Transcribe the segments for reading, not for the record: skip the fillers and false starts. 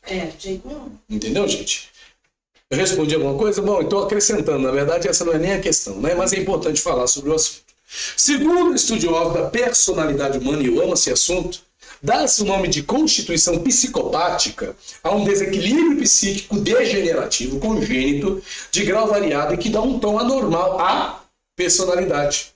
de jeito nenhum. Entendeu, gente? Eu respondi alguma coisa? Bom, então acrescentando, na verdade essa não é nem a questão, né? Mas é importante falar sobre o assunto. Segundo estudiosos da personalidade humana, e eu amo esse assunto, dá-se o nome de constituição psicopática a um desequilíbrio psíquico degenerativo congênito de grau variado e que dá um tom anormal à personalidade.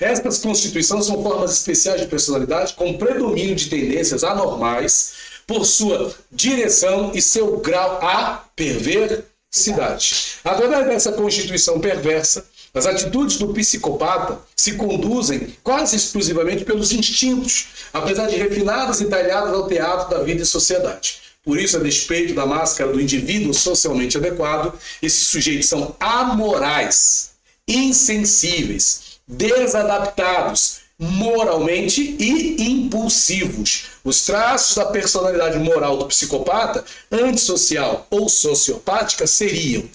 Estas constituições são formas especiais de personalidade com predomínio de tendências anormais por sua direção e seu grau à perversidade. Através dessa constituição perversa, as atitudes do psicopata se conduzem quase exclusivamente pelos instintos, apesar de refinadas e talhadas ao teatro da vida e sociedade. Por isso, a despeito da máscara do indivíduo socialmente adequado, esses sujeitos são amorais, insensíveis, desadaptados, moralmente e impulsivos. Os traços da personalidade moral do psicopata, antissocial ou sociopática, seriam,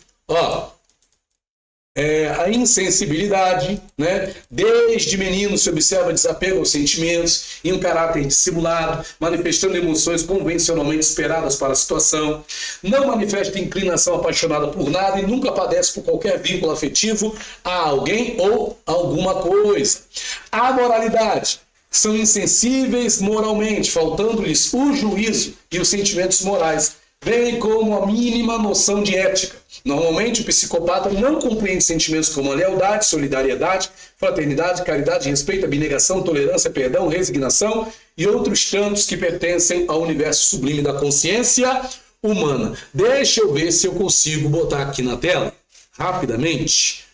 a insensibilidade, né? Desde menino se observa desapego aos sentimentos e um caráter dissimulado, manifestando emoções convencionalmente esperadas para a situação, não manifesta inclinação apaixonada por nada e nunca padece por qualquer vínculo afetivo a alguém ou alguma coisa. A moralidade. São insensíveis moralmente, faltando-lhes o juízo e os sentimentos morais, bem como a mínima noção de ética. Normalmente, o psicopata não compreende sentimentos como a lealdade, solidariedade, fraternidade, caridade, respeito, abnegação, tolerância, perdão, resignação e outros tantos que pertencem ao universo sublime da consciência humana. Deixa eu ver se eu consigo botar aqui na tela, rapidamente,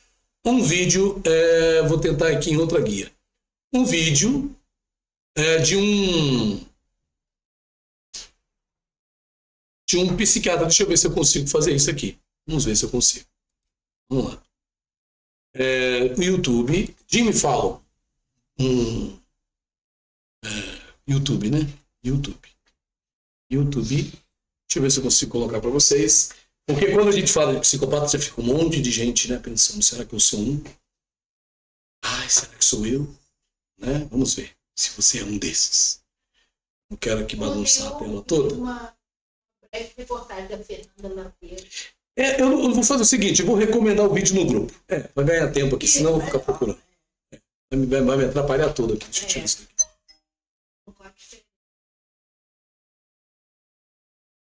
um vídeo, vou tentar aqui em outra guia, um vídeo de um psiquiatra. Deixa eu ver se eu consigo fazer isso aqui. Vamos ver se eu consigo. Vamos lá. O YouTube. Jimmy Fallon. YouTube, né? YouTube. Deixa eu ver se eu consigo colocar para vocês. Porque quando a gente fala de psicopata, já fica um monte de gente, né, pensando, será que eu sou um? Ai, será que sou eu? Né? Vamos ver se você é um desses. Não quero aqui bagunçar a tela toda. Uma breve reportagem da Fernanda Lampiero. Eu vou fazer o seguinte, eu vou recomendar o vídeo no grupo. Vai ganhar tempo aqui, senão eu vou ficar procurando. Vai me atrapalhar todo aqui. Deixa eu tirar isso daqui.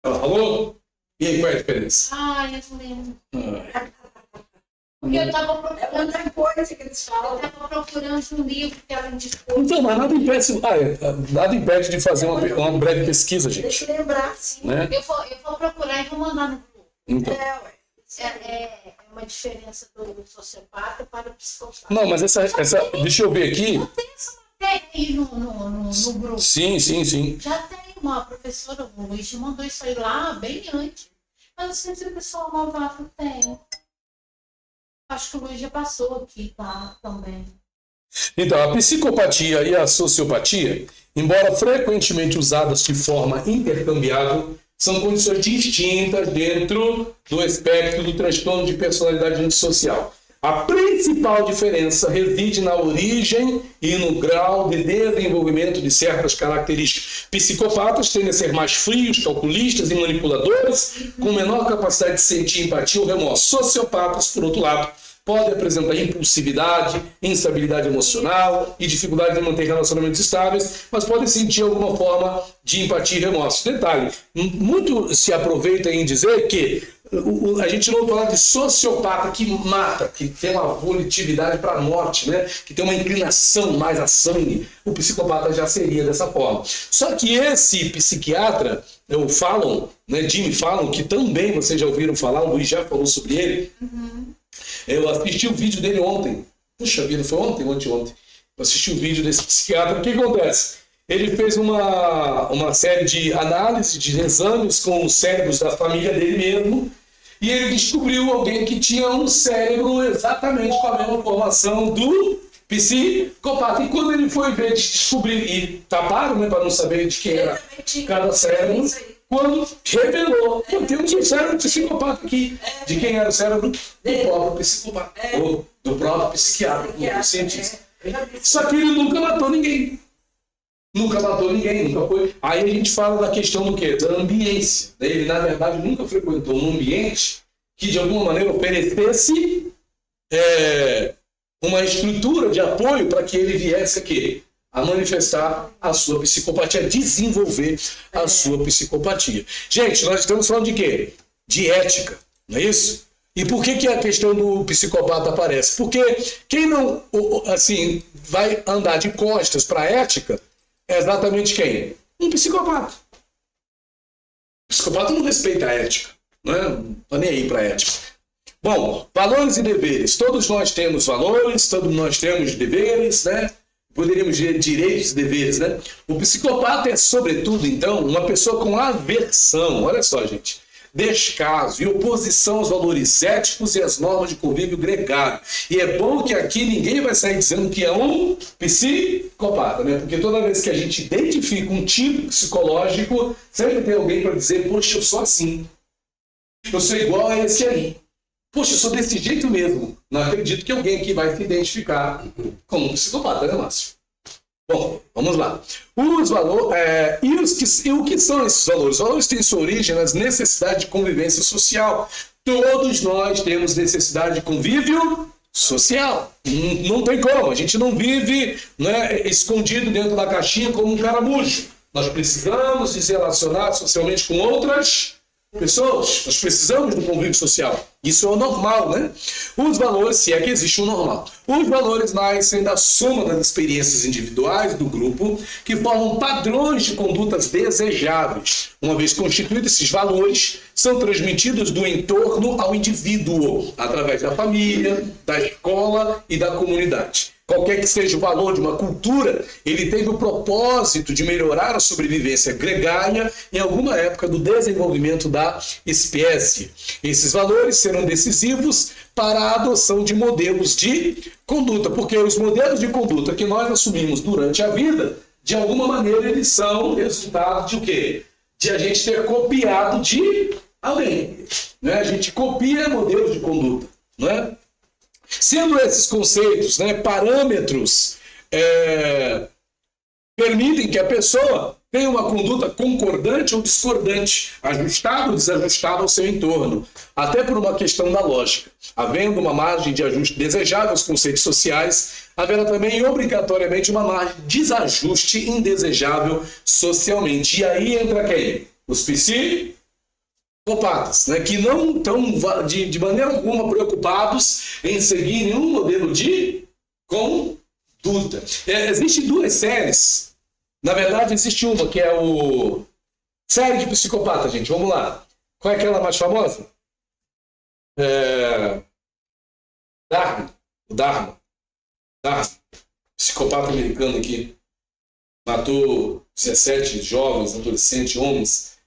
Ela falou? E aí, qual é a diferença? Eu não lembro. Porque eu estava procurando outra coisa que eles falam. Eu estava procurando um livro que ela indicou. Então, mas nada impede de fazer uma breve pesquisa, gente. Deixa eu lembrar, sim. Né? Eu vou procurar e vou mandar no grupo. Então. É uma diferença do sociopata para o psicopata. Não, mas essa deixa eu ver aqui. Não tem essa matéria aí no grupo. Sim. Já tem uma professora, o Luiz mandou isso aí lá bem antes. Mas não sei se o pessoal novato tem. Acho que o Luiz já passou aqui, tá? Também. Então, a psicopatia e a sociopatia, embora frequentemente usadas de forma intercambiável, são condições distintas dentro do espectro do transtorno de personalidade antissocial. A principal diferença reside na origem e no grau de desenvolvimento de certas características. Psicopatas tendem a ser mais frios, calculistas e manipuladores, com menor capacidade de sentir empatia ou remorso. Sociopatas, por outro lado, podem apresentar impulsividade, instabilidade emocional e dificuldade de manter relacionamentos estáveis, mas podem sentir alguma forma de empatia e remorso. Detalhe, muito se aproveita em dizer que a gente não fala de sociopata que mata, que tem uma volatilidade para a morte, né? Que tem uma inclinação mais a sangue. O psicopata já seria dessa forma. Só que esse psiquiatra, o Fallon, né, Jimmy Fallon, que também vocês já ouviram falar, o Luiz já falou sobre ele. Eu assisti o vídeo dele ontem. Puxa vida, foi ontem? Eu assisti o vídeo desse psiquiatra. O que acontece? Ele fez uma série de análises, de exames com os cérebros da família dele mesmo, e ele descobriu alguém que tinha um cérebro exatamente com a mesma formação do psicopata. E quando ele foi ver, descobrir, e taparam, né, para não saber de quem era cada cérebro, quando revelou, temos um cérebro psicopata aqui. De quem era o cérebro? Do próprio psicopata. Ou do próprio psiquiatra, do cientista. Só que ele nunca matou ninguém. Nunca matou ninguém, nunca foi. Aí a gente fala da questão do quê? Da ambiência. Ele, na verdade, nunca frequentou um ambiente que, de alguma maneira, oferecesse uma estrutura de apoio para que ele viesse aqui a manifestar a sua psicopatia, a desenvolver a sua psicopatia. Gente, nós estamos falando de quê? De ética, não é isso? E por que a questão do psicopata aparece? Porque quem não, assim, vai andar de costas para a ética é exatamente quem? Um psicopata. O psicopata não respeita a ética, não está nem aí para a ética. Bom, valores e deveres. Todos nós temos valores, todos nós temos deveres, né? Poderíamos dizer direitos e deveres, né? O psicopata é, sobretudo, então, uma pessoa com aversão. Olha só, gente. Descaso e oposição aos valores éticos e às normas de convívio gregário. E é bom que aqui ninguém vai sair dizendo que é um psicopata, né? Porque toda vez que a gente identifica um tipo psicológico, sempre tem alguém para dizer, poxa, eu sou assim. Eu sou igual a esse aí. Poxa, eu sou desse jeito mesmo. Não acredito que alguém aqui vai se identificar como um psicopata, né, Márcio? Bom, vamos lá. Os valores, o que são esses valores? Os valores têm sua origem nas necessidades de convivência social. Todos nós temos necessidade de convívio social. Não tem como. A gente não vive, né, escondido dentro da caixinha como um caramujo. Nós precisamos nos relacionar socialmente com outras pessoas. Nós precisamos do convívio social. Isso é o normal, né? Os valores, se é que existe um normal. Os valores nascem da soma das experiências individuais do grupo que formam padrões de condutas desejáveis. Uma vez constituídos, esses valores são transmitidos do entorno ao indivíduo, através da família, da escola e da comunidade. Qualquer que seja o valor de uma cultura, ele teve o propósito de melhorar a sobrevivência gregária em alguma época do desenvolvimento da espécie. Esses valores serão decisivos para a adoção de modelos de conduta, porque os modelos de conduta que nós assumimos durante a vida, de alguma maneira, eles são resultado de o quê? De a gente ter copiado de alguém, né? A gente copia modelos de conduta, não é? Sendo esses conceitos, né, parâmetros, permitem que a pessoa tenha uma conduta concordante ou discordante, ajustada ou desajustada ao seu entorno, até por uma questão da lógica. Havendo uma margem de ajuste desejável aos conceitos sociais, haverá também obrigatoriamente uma margem de desajuste indesejável socialmente. E aí entra quem? Os psicopatas, né, que não estão de maneira alguma preocupados em seguir nenhum modelo de conduta. Existem duas séries. Na verdade, existe uma que é o série de psicopata, gente. Vamos lá. Qual é aquela mais famosa? Dahmer. O Dahmer. Psicopata americano aqui. Matou 17 jovens, adolescentes, homens.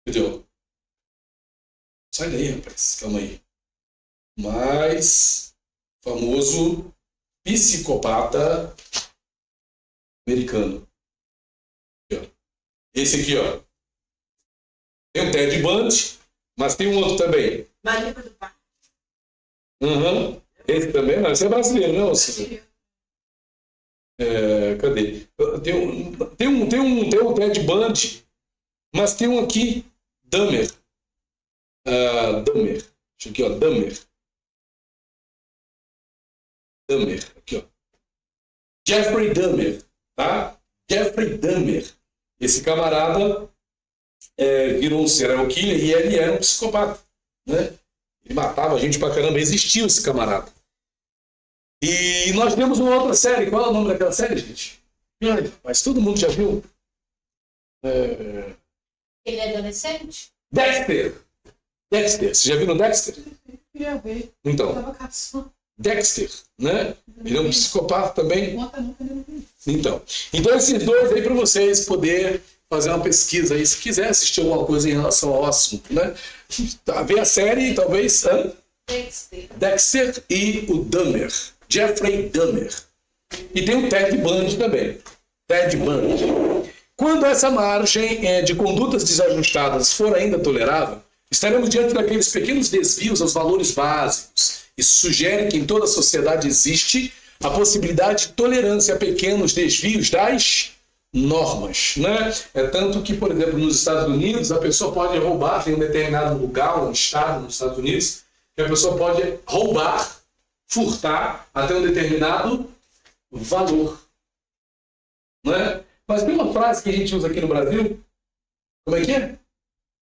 Entendeu? Sai daí, rapaz. Calma aí. Mais famoso psicopata americano. Aqui, ó. Esse aqui, ó. Tem o Ted Bundy, mas tem um outro também. Maníaco do Parque. Uhum. Esse também, não, esse é brasileiro, não? Cadê? Tem um Ted Bundy, mas tem um aqui, Dahmer. Dahmer. Deixa aqui, ó, Dahmer. Aqui, ó. Jeffrey Dahmer, tá? Jeffrey Dahmer. Esse camarada virou um serial killer e ele era um psicopata, né? Ele matava gente pra caramba, existiu esse camarada. E nós temos uma outra série. Qual é o nome daquela série, gente? Mas todo mundo já viu? Ele é adolescente? Dexter. Você já viu no Dexter? Queria ver. Então, Dexter, né? Ele é um psicopata também. Então esses dois aí para vocês poderem fazer uma pesquisa aí, se quiser assistir alguma coisa em relação ao assunto, né? Ver a série, talvez, Dexter e o Dahmer, Jeffrey Dahmer. E tem o Ted Bundy também. Ted Bundy. Quando essa margem de condutas desajustadas for ainda tolerável, estaremos diante daqueles pequenos desvios aos valores básicos. Isso sugere que em toda a sociedade existe a possibilidade de tolerância a pequenos desvios das normas, né? É tanto que, por exemplo, nos Estados Unidos, a pessoa pode roubar em um determinado lugar, um estado nos Estados Unidos, que a pessoa pode roubar, furtar até um determinado valor, né? Mas tem uma frase que a gente usa aqui no Brasil, como é que é?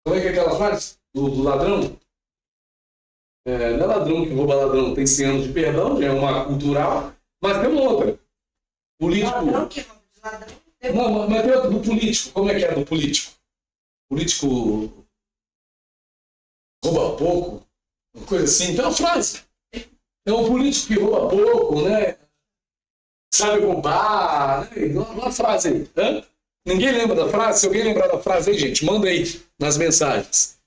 Como é que é aquela frase do ladrão? Não é ladrão que rouba ladrão, tem 100 anos de perdão, é uma cultural, mas tem uma outra. Político. Ladrão que rouba de ladrão. Não, mas tem outra do político. Como é que é do político? Político rouba pouco, uma coisa assim. Tem uma frase. É um político que rouba pouco, né? Sabe roubar, né? Uma frase aí. Hã? Ninguém lembra da frase? Se alguém lembrar da frase aí, gente, manda aí nas mensagens.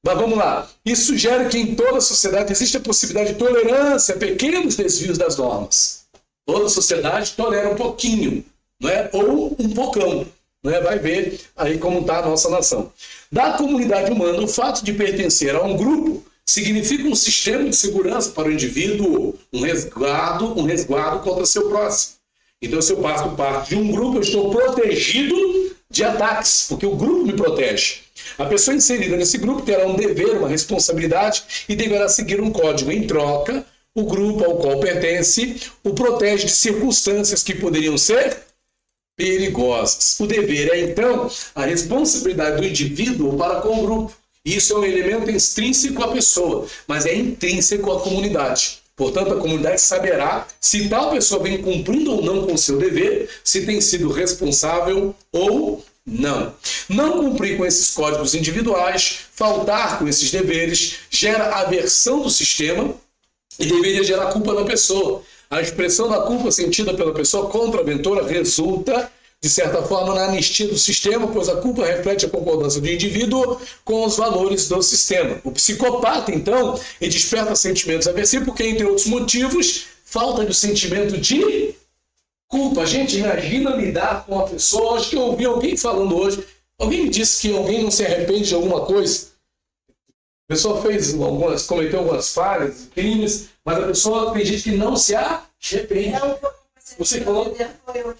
Mas vamos lá. Isso sugere que em toda a sociedade existe a possibilidade de tolerância a pequenos desvios das normas. Toda a sociedade tolera um pouquinho, não é? Ou um pocão. Não é? Vai ver aí como está a nossa nação. Da comunidade humana, o fato de pertencer a um grupo significa um sistema de segurança para o indivíduo, um resguardo contra seu próximo. Então, se eu faço parte de um grupo, eu estou protegido de ataques, porque o grupo me protege. A pessoa inserida nesse grupo terá um dever, uma responsabilidade e deverá seguir um código. Em troca, o grupo ao qual pertence o protege de circunstâncias que poderiam ser perigosas. O dever é, então, a responsabilidade do indivíduo para com o grupo. Isso é um elemento extrínseco à pessoa, mas é intrínseco à comunidade. Portanto, a comunidade saberá se tal pessoa vem cumprindo ou não com o seu dever, se tem sido responsável ou não. Não cumprir com esses códigos individuais, faltar com esses deveres, gera aversão do sistema e deveria gerar culpa na pessoa. A expressão da culpa sentida pela pessoa contraventora resulta, de certa forma, na anistia do sistema, pois a culpa reflete a concordância do indivíduo com os valores do sistema. O psicopata, então, ele desperta sentimentos aversivos porque, entre outros motivos, falta do sentimento de culpa. Gente, imagina lidar com uma pessoa. Acho que eu ouvi alguém falando hoje. Alguém me disse que alguém não se arrepende de alguma coisa. A pessoa cometeu algumas falhas, crimes, mas a pessoa acredita que não se arrepende. Você falou,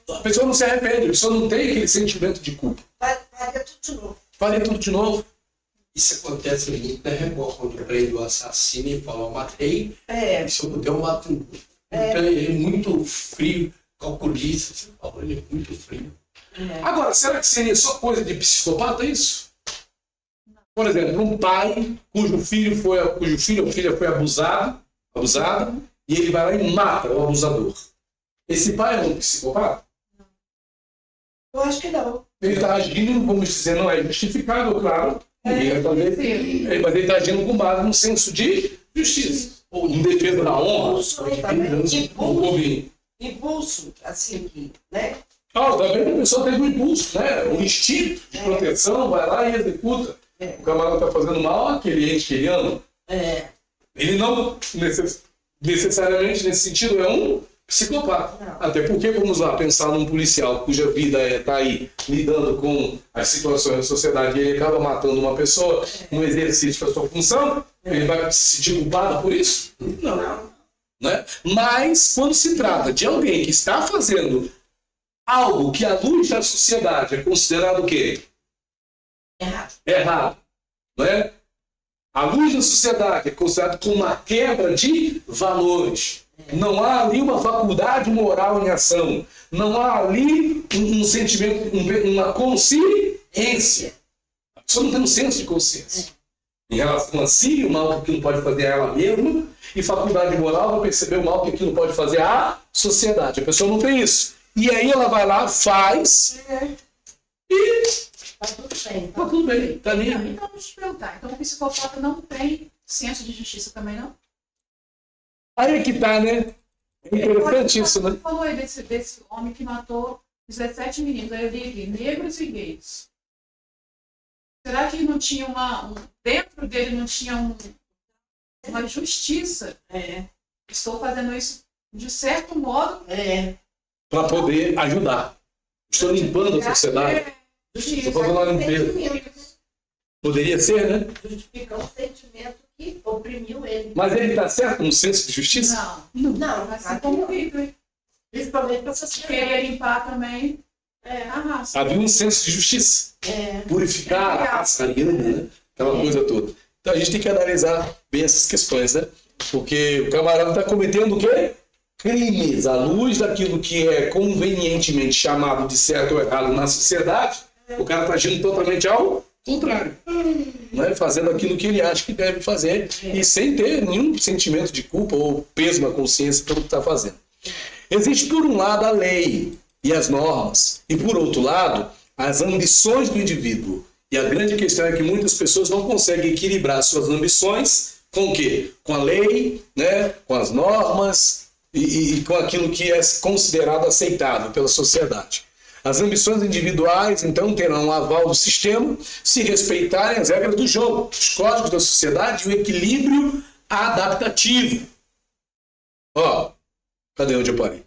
a pessoa não se arrepende, a pessoa não tem aquele sentimento de culpa. Faria tudo de novo. Faria tudo de novo. Isso acontece muito, né? Quando prende o assassino e fala, eu matei, se eu puder eu mato. Então ele é muito frio, calculista, você fala, ele é muito frio. Agora, será que seria só coisa de psicopata isso? Por exemplo, um pai cujo filho ou filha foi abusado, e ele vai lá e mata o abusador. Esse pai é um psicopata? Eu acho que não. Ele está agindo, vamos dizer, não é justificável, claro. Mas ele está agindo com base no senso de justiça. Ou em defesa da honra. Impulso, assim, né? Também a pessoa teve um impulso, né? Um instinto de proteção, vai lá e executa. O camarada está fazendo mal àquele ente que ele ama. Ele não necessariamente, nesse sentido, é um psicopata. Não. Até porque, vamos lá, pensar num policial cuja vida está aí lidando com as situações da sociedade e ele acaba matando uma pessoa no exercício da sua função, ele vai se sentir culpado por isso? Não. Né? Mas, quando se trata de alguém que está fazendo algo que, à luz da sociedade, é considerado o quê? Errado. Né? À luz da sociedade, é considerado como uma quebra de valores. Não há ali uma faculdade moral em ação. Não há ali um sentimento, uma consciência. A pessoa não tem um senso de consciência. Em relação a si, o mal que aquilo pode fazer a ela mesma, e faculdade moral vai perceber o mal que aquilo pode fazer à sociedade. A pessoa não tem isso. E aí ela vai lá, faz, e tá tudo bem. Tá tudo bem. Tá nem aí. Então, deixa eu te perguntar. Então, o psicopata não tem senso de justiça também, não? Aí é que tá, né? É interessante isso, né? Você falou aí desse homem que matou 17 meninos, aí eu li aqui, negros e gays. Será que não tinha dentro dele não tinha uma justiça? Estou fazendo isso de certo modo. Para poder ajudar. Estou limpando a sociedade. Estou fazendo uma limpeza. Poderia ser, né? Justificar um sentimento que oprimiu ele. Mas ele está certo no senso de justiça? Não. Assim como o Hitler. Principalmente para essa Queria limpar também a raça. Havia um senso de justiça. Purificar a raça ariana, né? Aquela coisa toda. Então a gente tem que analisar bem essas questões, né? Porque o camarada está cometendo o quê? Crimes à luz daquilo que é convenientemente chamado de certo ou errado na sociedade. O cara está agindo totalmente ao contrário, né? Fazendo aquilo que ele acha que deve fazer e sem ter nenhum sentimento de culpa ou peso na consciência pelo que está fazendo. Existe, por um lado, a lei e as normas, e, por outro lado, as ambições do indivíduo. E a grande questão é que muitas pessoas não conseguem equilibrar suas ambições com o quê? Com a lei, né? Com as normas e com aquilo que é considerado aceitável pela sociedade. As ambições individuais, então, terão o aval do sistema se respeitarem as regras do jogo, os códigos da sociedade e o equilíbrio adaptativo. Ó, cadê onde eu parei?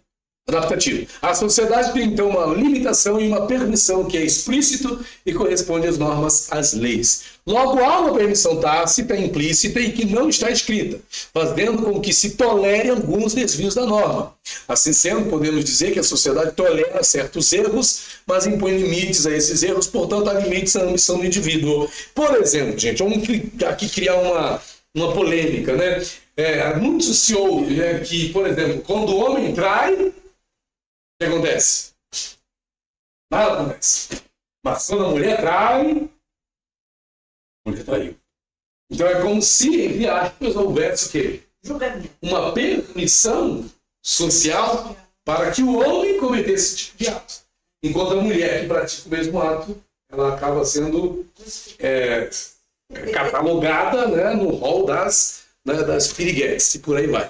Adaptativo. A sociedade tem, então, uma limitação e uma permissão que é explícito e corresponde às normas, às leis. Logo, há uma permissão tácita, implícita e que não está escrita, fazendo com que se tolere alguns desvios da norma. Assim sendo, podemos dizer que a sociedade tolera certos erros, mas impõe limites a esses erros, portanto, há limites à ambição do indivíduo. Por exemplo, gente, vamos aqui criar uma polêmica, né? Muito se ouve, né, que, por exemplo, quando o homem trai, o que acontece? Nada acontece. Mas quando a mulher trai, a mulher traiu. Então é como se, entre aspas, houvesse o quê? julgamento. Uma permissão social para que o homem cometesse esse tipo de ato. Enquanto a mulher que pratica o mesmo ato, ela acaba sendo catalogada, né, no rol das piriguetes e por aí vai.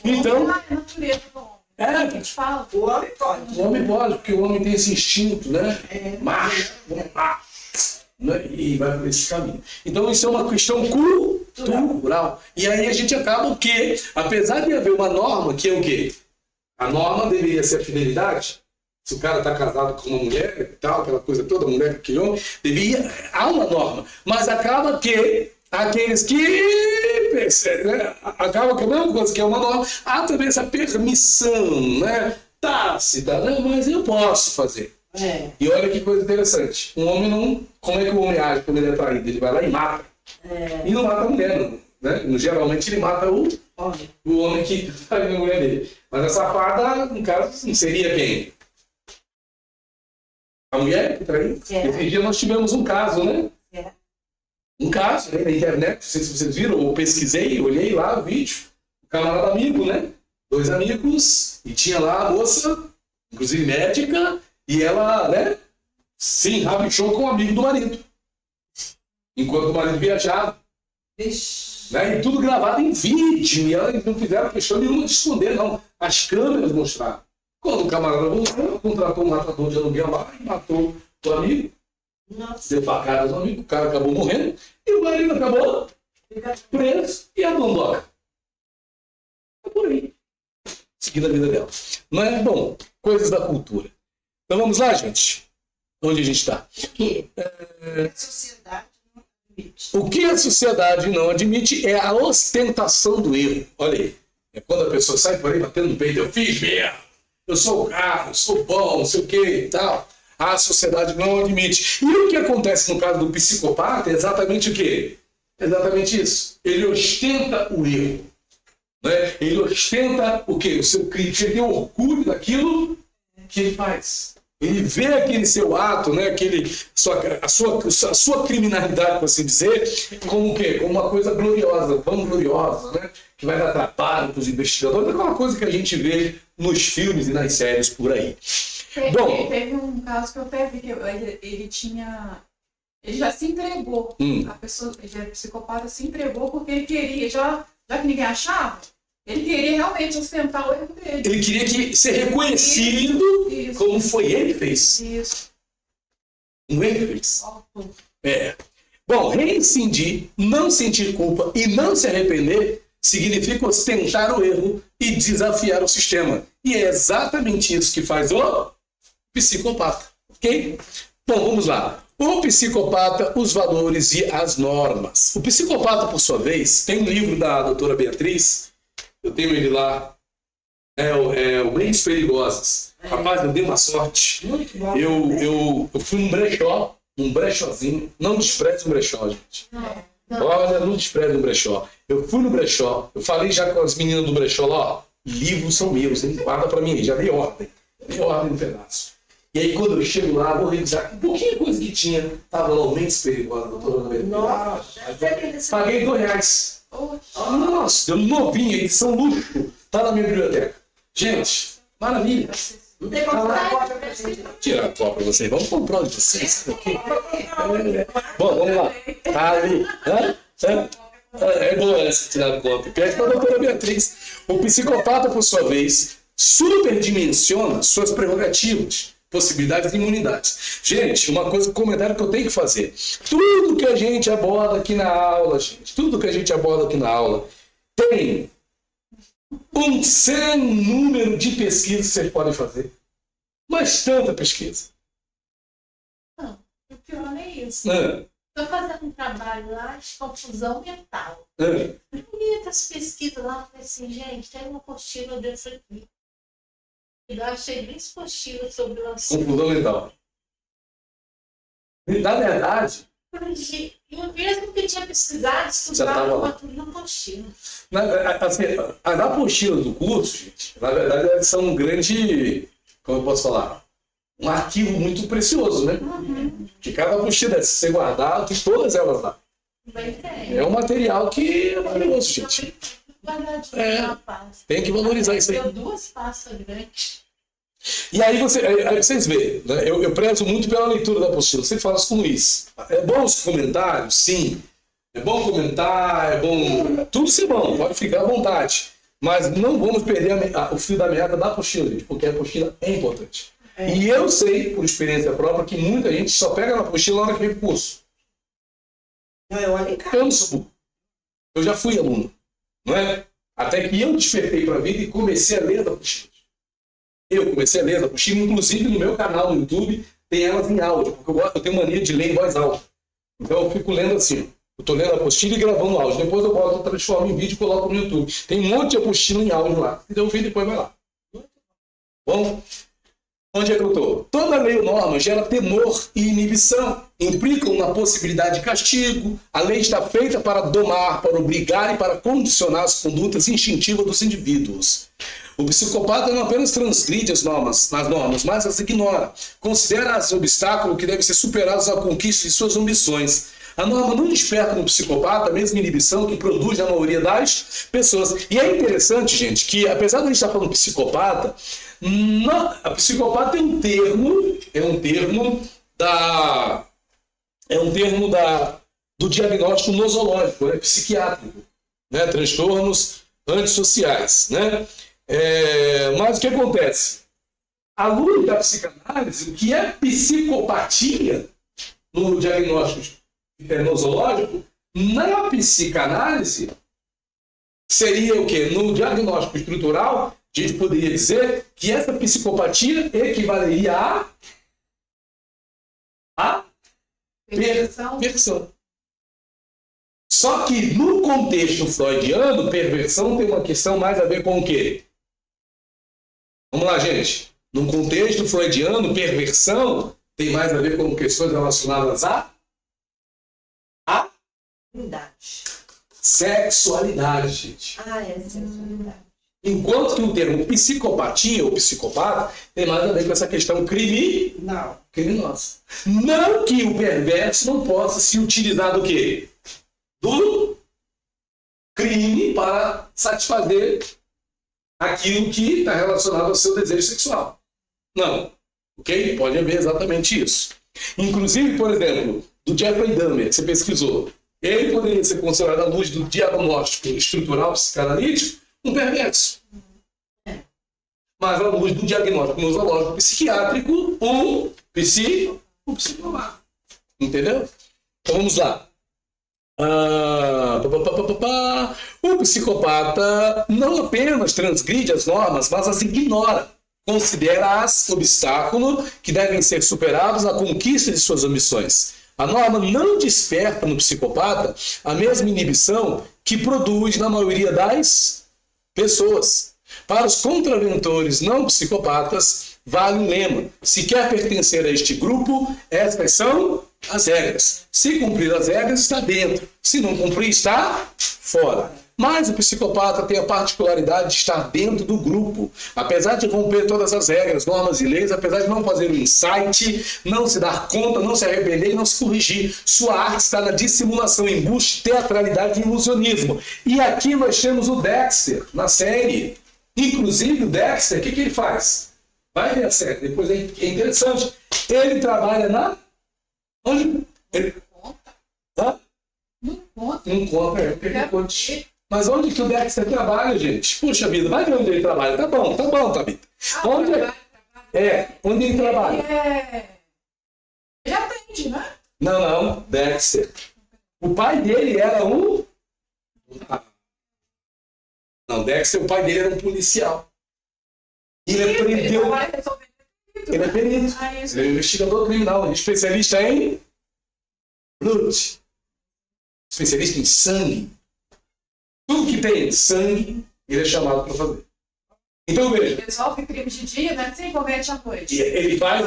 Então, a natureza do homem. A gente fala. O homem pode. o homem pode, porque o homem tem esse instinto, né? Macho, né? E vai por esse caminho. Então isso é uma questão cultural. E aí a gente acaba o quê? Apesar de haver uma norma, que é o quê? A norma deveria ser a fidelidade. Se o cara está casado com uma mulher e tal, aquela coisa toda, mulher com aquele homem, há uma norma. Mas acaba que aqueles que né, acaba que a mesma coisa que é uma norma, há também essa permissão, né, tácita, né, mas eu posso fazer. E olha que coisa interessante. Um homem não. Como é que o homem age quando ele é traído? Ele vai lá e mata. E não mata a mulher, não, né? Geralmente ele mata o homem que traiu a mulher dele. Mas a safada, no caso, não seria quem? A mulher que traiu? Esse dia nós tivemos um caso, né? Um caso, né, na internet, não sei se vocês viram, eu pesquisei, olhei lá o vídeo, um camarada amigo, né? 2 amigos, e tinha lá a moça, inclusive médica, e ela, né, se enrabichou com o amigo do marido. Enquanto o marido viajava. Né, e tudo gravado em vídeo, e elas não fizeram questão nenhuma de esconder, não. As câmeras mostraram. Quando o camarada voltou, contratou um matador de aluguel lá e matou o amigo. Deu facada no amigo, o cara acabou morrendo e o marido acabou preso e a dondoca. É por aí. Seguindo a vida dela. Não é? Bom, coisas da cultura. Então vamos lá, gente. Onde a gente está? O que a sociedade não admite é a ostentação do erro. Olha aí. É quando a pessoa sai por aí batendo no peito, eu fiz mesmo, eu sou o cara, eu sou bom, não sei o que e tal. A sociedade não admite. E o que acontece no caso do psicopata é exatamente o quê? Exatamente isso. Ele ostenta o erro. Né? Ele ostenta o quê? O seu crime. Ele tem orgulho daquilo que ele faz. Ele vê aquele seu ato, né? A sua criminalidade, por assim dizer, como o quê? Como uma coisa gloriosa, vangloriosa, né? Que vai dar trabalho para os investigadores. É aquela coisa que a gente vê nos filmes e nas séries por aí. Teve um caso que eu até vi que ele já se entregou. A pessoa, ele é psicopata, se entregou porque ele queria, já que ninguém achava, ele queria realmente ostentar o erro dele. Ele queria ser reconhecido como foi ele que fez. Isso. Como ele fez. Bom, reincidir, não sentir culpa e não se arrepender significa ostentar o erro e desafiar o sistema. E é exatamente isso que faz o psicopata, ok? Bom, vamos lá. O psicopata, os valores e as normas. O psicopata, por sua vez, tem um livro da doutora Beatriz, eu tenho ele lá o Mentes Perigosas. Rapaz, eu dei uma sorte. Muito bom. Eu fui num brechózinho. Não despreze um brechó, gente. Olha, não despreze um brechó. Eu fui no brechó, eu falei já com as meninas do brechó lá, ó, livros são meus, hein? Guarda pra mim aí, já dei ordem. Dei ordem no pedaço. E aí quando eu chego lá, vou revisar um pouquinho coisa que tinha. Tava lá o Mentes Perigosas, doutora Ana. Nossa, paguei R$2. Nossa, deu novinho, edição luxo. Tá na minha biblioteca. Gente, maravilha. não tem como dar cópia pra gente. Tirar a cópia pra vocês. Vamos comprar de vocês. Bom, vamos lá. Tá ali. É boa essa tirar a cópia. Pede pra doutora Beatriz. O psicopata, por sua vez, superdimensiona suas prerrogativas, possibilidades e imunidades. Gente, um comentário que eu tenho que fazer. Tudo que a gente aborda aqui na aula, gente, tudo que a gente aborda aqui na aula, tem um sem número de pesquisas que vocês podem fazer. Mas tanta pesquisa. Não, o pior é isso. É. Estou fazendo um trabalho lá de confusão mental. É. Muitas pesquisas lá, falei assim, gente, tem uma apostila dessa aqui. E eu achei bem apostila sobre o assunto. Confusão mental. Na verdade, Eu mesmo que tinha pesquisado, Já estudado tava lá. uma tudo na apostila. as apostilas do curso, gente, na verdade, elas são um grande, como eu posso falar, um arquivo muito precioso, né? Que cada apostila, se você guardar, tem todas elas lá. Bem tem. É um material que é maravilhoso, gente. Guardadinho É. na pasta. Tem que valorizar isso aí. Deu 2 pastas grandes. E aí, vocês veem, né? Eu prezo muito pela leitura da apostila. Você fala isso com o Luiz. É bom os comentários? Sim. É bom comentar, é bom... Tudo isso é bom, pode ficar à vontade. Mas não vamos perder o fio da meada da apostila, gente, porque a apostila é importante. E eu sei, por experiência própria, que muita gente só pega na apostila na hora que vem pro curso. Não, eu olho em casa. Eu já fui aluno, não é? Até que eu despertei para a vida e comecei a ler as apostilas. Eu comecei a ler as apostilas, inclusive no meu canal no YouTube, tem elas em áudio, porque eu tenho mania de ler em voz alta. Então eu fico lendo assim, eu estou lendo a apostila e gravando áudio. Depois eu boto, transformo em vídeo e coloco no YouTube. Tem um monte de apostila em áudio lá. Se der ouvir, depois vai lá. Bom? Onde é que eu estou? Toda lei ou norma gera temor e inibição, implicam na possibilidade de castigo. A lei está feita para domar, para obrigar e para condicionar as condutas instintivas dos indivíduos. O psicopata não apenas transgride as normas, mas as ignora. Considera-as obstáculos que devem ser superados à conquista de suas ambições. A norma não desperta no psicopata a mesma inibição que produz na maioria das pessoas. E é interessante, gente, que apesar de a gente estar falando psicopata, a psicopata é um termo do diagnóstico nosológico, né, psiquiátrico, né, transtornos antissociais, né? Mas o que acontece? À luz da psicanálise, o que é psicopatia no diagnóstico nosológico, na psicanálise, seria o quê? No diagnóstico estrutural, a gente poderia dizer que essa psicopatia equivaleria a perversão. Só que no contexto freudiano, perversão tem uma questão mais a ver com o quê? Vamos lá, gente. No contexto freudiano, perversão tem mais a ver com questões relacionadas a sexualidade, gente. Sexualidade. Enquanto que o termo psicopatia ou psicopata tem mais a ver com essa questão criminosa. Não que o perverso não possa se utilizar do quê? Do crime para satisfazer aquilo que está relacionado ao seu desejo sexual. Não. Ok? Pode haver exatamente isso. Inclusive, por exemplo, do Jeffrey Dahmer, que você pesquisou, ele poderia ser considerado, à luz do diagnóstico estrutural psicanalítico, um perverso. Mas, à luz do diagnóstico nosológico psiquiátrico, um psicopata. Entendeu? Então vamos lá. O psicopata não apenas transgride as normas, mas as ignora. Considera-as obstáculos que devem ser superados à conquista de suas ambições. A norma não desperta no psicopata a mesma inibição que produz na maioria das pessoas. Para os contraventores não psicopatas, vale um lema. Se quer pertencer a este grupo, estas são as regras. Se cumprir as regras, está dentro. Se não cumprir, está fora. Mas o psicopata tem a particularidade de estar dentro do grupo. Apesar de romper todas as regras, normas e leis, apesar de não fazer um insight, não se dar conta, não se arrepender e não se corrigir. Sua arte está na dissimulação, embuste, teatralidade e ilusionismo. E aqui nós temos o Dexter, na série. Inclusive, o Dexter, o que ele faz? Vai ver a série, depois é interessante. Ele trabalha na... Onde? Ele... Hã? Não conta. Mas onde que o Dexter trabalha, gente? Puxa vida, vai ver onde ele trabalha. Tá bom, Thabita. Onde onde ele trabalha? Ele aprende, né? Não, Dexter. O pai dele era um... Não, Dexter, o pai dele era um policial. Ele aprendeu... Ele é perito. Ele é investigador criminal, especialista em blood. Especialista em sangue. Tudo que tem sangue, ele é chamado para fazer. Então, veja. Ele resolve crimes de dia, né? Sem comete à noite. Ele faz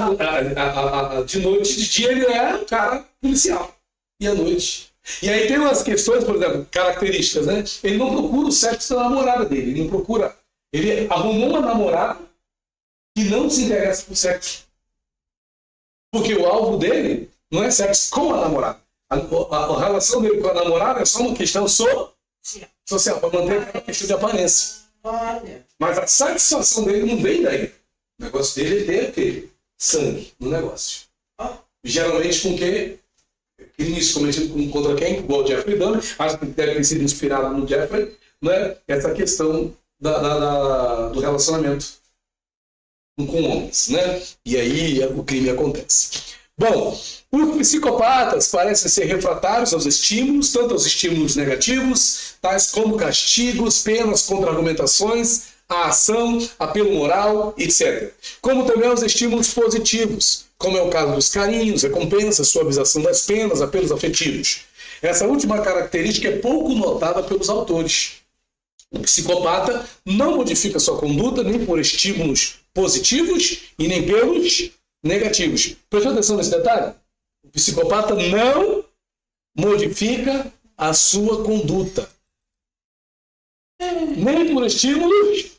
de noite, de dia ele é um cara policial. E à noite. E aí tem umas questões, por exemplo, características, né? Ele não procura o sexo da namorada dele. Ele não procura. Ele arrumou uma namorada que não se interessa por sexo. Porque o alvo dele não é sexo com a namorada. A relação dele com a namorada é só uma questão social, para manter aquela questão de aparência. Olha. Mas a satisfação dele não vem daí. O negócio dele é ter aquele sangue no negócio. Geralmente com que crimes cometidos contra quem? Igual o Jeffrey Dahmer. Acho que deve ter sido inspirado no Jeffrey, né? Essa questão do relacionamento com homens, né? E aí o crime acontece. Bom, os psicopatas parecem ser refratários aos estímulos, tanto aos estímulos negativos, tais como castigos, penas, contra-argumentações, a ação, apelo moral, etc. Como também aos estímulos positivos, como é o caso dos carinhos, recompensas, suavização das penas, apelos afetivos. Essa última característica é pouco notada pelos autores. O psicopata não modifica sua conduta nem por estímulos positivos e nem pelos negativos. Prestou atenção nesse detalhe? O psicopata não modifica a sua conduta. Nem por estímulos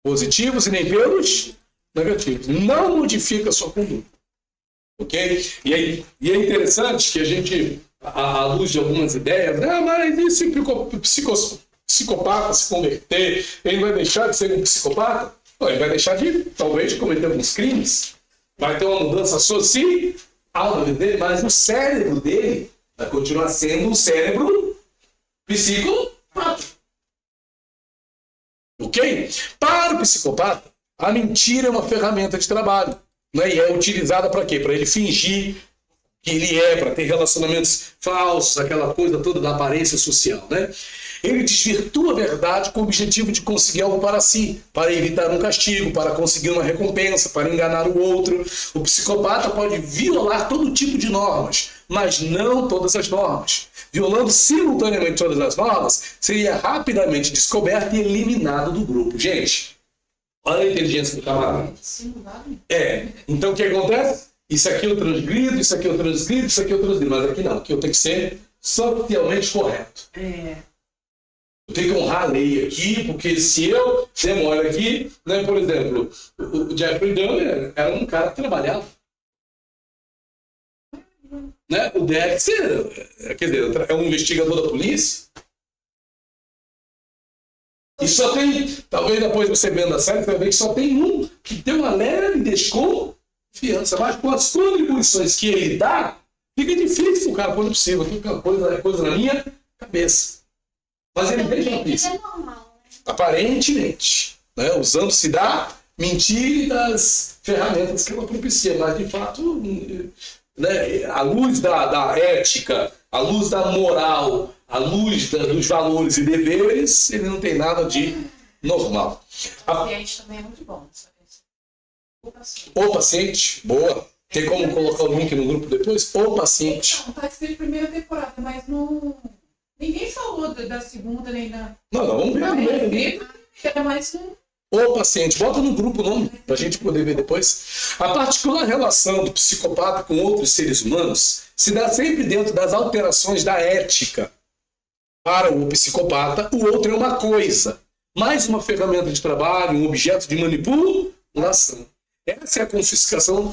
positivos e nem pelos negativos. Não modifica a sua conduta. Ok? E é interessante que a gente, à luz de algumas ideias, mas e se o psicopata se converter, ele vai deixar de ser um psicopata? Ele vai deixar de, talvez, cometer alguns crimes. Vai ter uma mudança social na vida dele, mas o cérebro dele vai continuar sendo um cérebro psicopata. Ok? Para o psicopata, a mentira é uma ferramenta de trabalho. Né? E é utilizada para quê? Para ele fingir que ele para ter relacionamentos falsos, aquela coisa toda da aparência social. Né? Ele desvirtua a verdade com o objetivo de conseguir algo para si, para evitar um castigo, para conseguir uma recompensa, para enganar o outro. O psicopata pode violar todo tipo de normas, mas não todas as normas. Violando simultaneamente todas as normas, seria rapidamente descoberto e eliminado do grupo. Gente, olha a inteligência do camarada. Então o que acontece? Isso aqui eu transgrido, isso aqui eu transgrido, isso aqui eu transgrido. Mas aqui não, aqui eu tenho que ser socialmente correto. Eu tenho que honrar a lei aqui, porque se eu demoro aqui, né, por exemplo, o Jeffrey Dahmer era um cara que trabalhava. Né? O Dexter, quer dizer, é um investigador da polícia. E só tem, talvez depois você vendo a série, você vai ver que só tem um que tem uma leve desconfiança. Mas com as contribuições que ele dá, fica difícil o cara pôr no possível. Fica coisa na minha cabeça. Mas ele deixa a pista. É normal, né? Aparentemente, né? Usando-se da mentira e das ferramentas que ela propicia. Mas, de fato, né? À luz da ética, à luz da moral, à luz dos valores e deveres, ele não tem nada de normal. O paciente também é muito bom. O paciente, boa. Tem como colocar o link no grupo depois? O paciente. Não, tá escrito primeira temporada, mas não... Ninguém falou da segunda nem da... Não, vamos ver. É mais um. O paciente, bota no grupo o nome, para a gente poder ver depois. A particular relação do psicopata com outros seres humanos se dá sempre dentro das alterações da ética. Para o psicopata, o outro é uma coisa, mais uma ferramenta de trabalho, um objeto de manipulação. Essa é a coisificação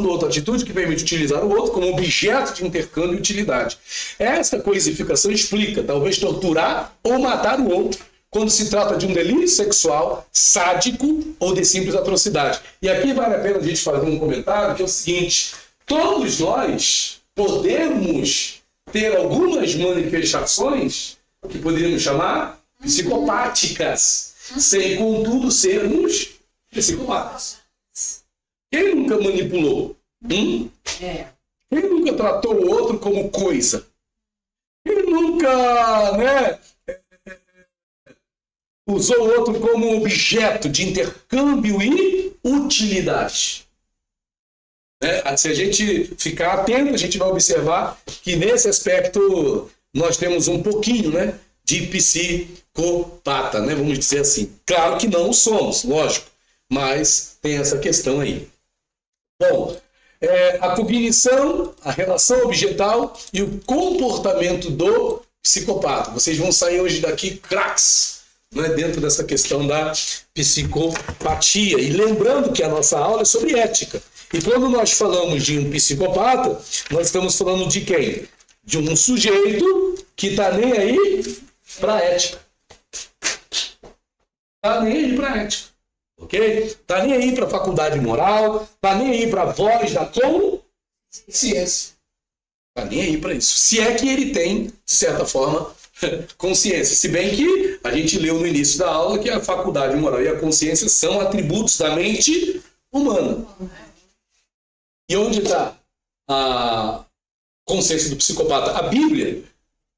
do outro, a atitude que permite utilizar o outro como objeto de intercâmbio e utilidade. Essa coisificação explica, talvez, torturar ou matar o outro, quando se trata de um delírio sexual, sádico ou de simples atrocidade. E aqui vale a pena a gente fazer um comentário, que é o seguinte: todos nós podemos ter algumas manifestações que poderíamos chamar psicopáticas, sem, contudo, sermos psicopatas. Quem nunca manipulou? Quem nunca tratou o outro como coisa? Quem nunca, usou o outro como objeto de intercâmbio e utilidade? Se a gente ficar atento, a gente vai observar que nesse aspecto nós temos um pouquinho, de psicopata, vamos dizer assim. Claro que não o somos, lógico, mas tem essa questão aí. Bom, a cognição, a relação objetal e o comportamento do psicopata. Vocês vão sair hoje daqui craques, dentro dessa questão da psicopatia. E lembrando que a nossa aula é sobre ética. E quando nós falamos de um psicopata, nós estamos falando de quem? De um sujeito que está nem aí para a ética. Está nem aí para a ética. Ok? Está nem aí para a faculdade moral, está nem aí para a voz da consciência. Está nem aí para isso. Se é que ele tem, de certa forma, consciência. Se bem que a gente leu no início da aula que a faculdade moral e a consciência são atributos da mente humana. E onde está a consciência do psicopata? A Bíblia,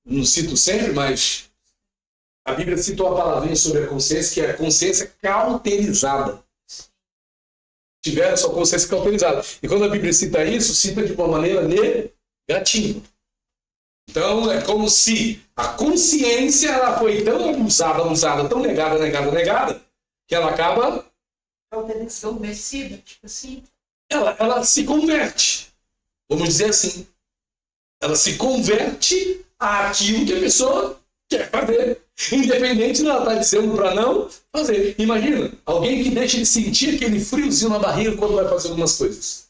não cito sempre, mas a Bíblia citou a palavrinha sobre a consciência, que é a consciência cauterizada. Tiveram sua consciência cauterizada. E quando a Bíblia cita isso, cita de uma maneira negativa. Então é como se a consciência ela foi tão abusada, tão negada, que ela acaba adormecida, tipo assim. Ela se converte. Vamos dizer assim. Ela se converte àquilo que a pessoa quer fazer. Independente de ela estar dizendo para não fazer. Imagina, alguém que deixa de sentir aquele friozinho na barriga quando vai fazer algumas coisas.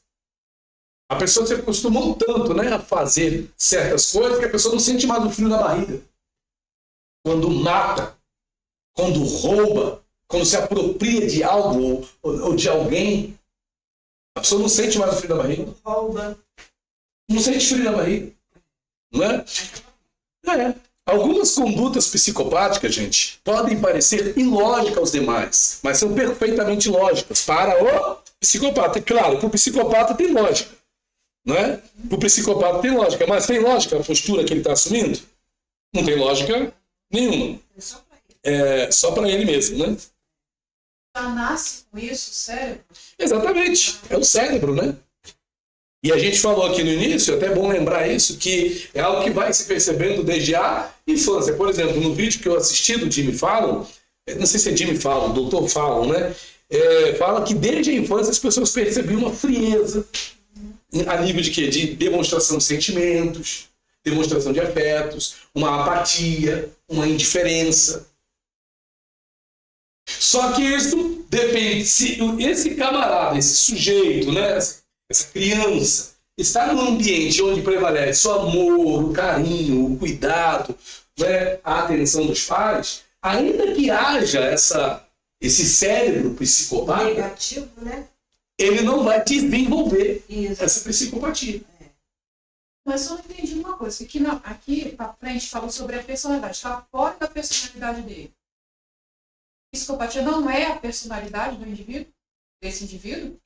A pessoa se acostumou tanto a fazer certas coisas que a pessoa não sente mais o frio na barriga. Quando mata, quando rouba, quando se apropria de algo ou de alguém, a pessoa não sente mais o frio na barriga. Rouba. Não sente frio na barriga. Não é? Algumas condutas psicopáticas, gente, podem parecer ilógicas aos demais, mas são perfeitamente lógicas para o psicopata. É claro que o psicopata tem lógica, não é? O psicopata tem lógica, mas tem lógica a postura que ele está assumindo? Não tem lógica nenhuma. É só para ele mesmo, né? Já nasce com isso, o cérebro? Exatamente, é o cérebro, né? E a gente falou aqui no início, é até bom lembrar isso, que é algo que vai se percebendo desde a infância. Por exemplo, no vídeo que eu assisti do Jimmy Fallon, não sei se é Jimmy Fallon, Dr. Fallon, fala que desde a infância as pessoas percebiam uma frieza a nível de quê? De demonstração de sentimentos, demonstração de afetos, uma apatia, uma indiferença. Só que isso depende, se esse camarada, esse sujeito, essa criança, está num ambiente onde prevalece o amor, o carinho, o cuidado, a atenção dos pais, ainda que haja esse cérebro psicopata, negativo, ele não vai desenvolver essa psicopatia. Mas eu não entendi uma coisa, que aqui para frente fala sobre a personalidade, está fora da personalidade dele. Psicopatia não é a personalidade do indivíduo, desse indivíduo?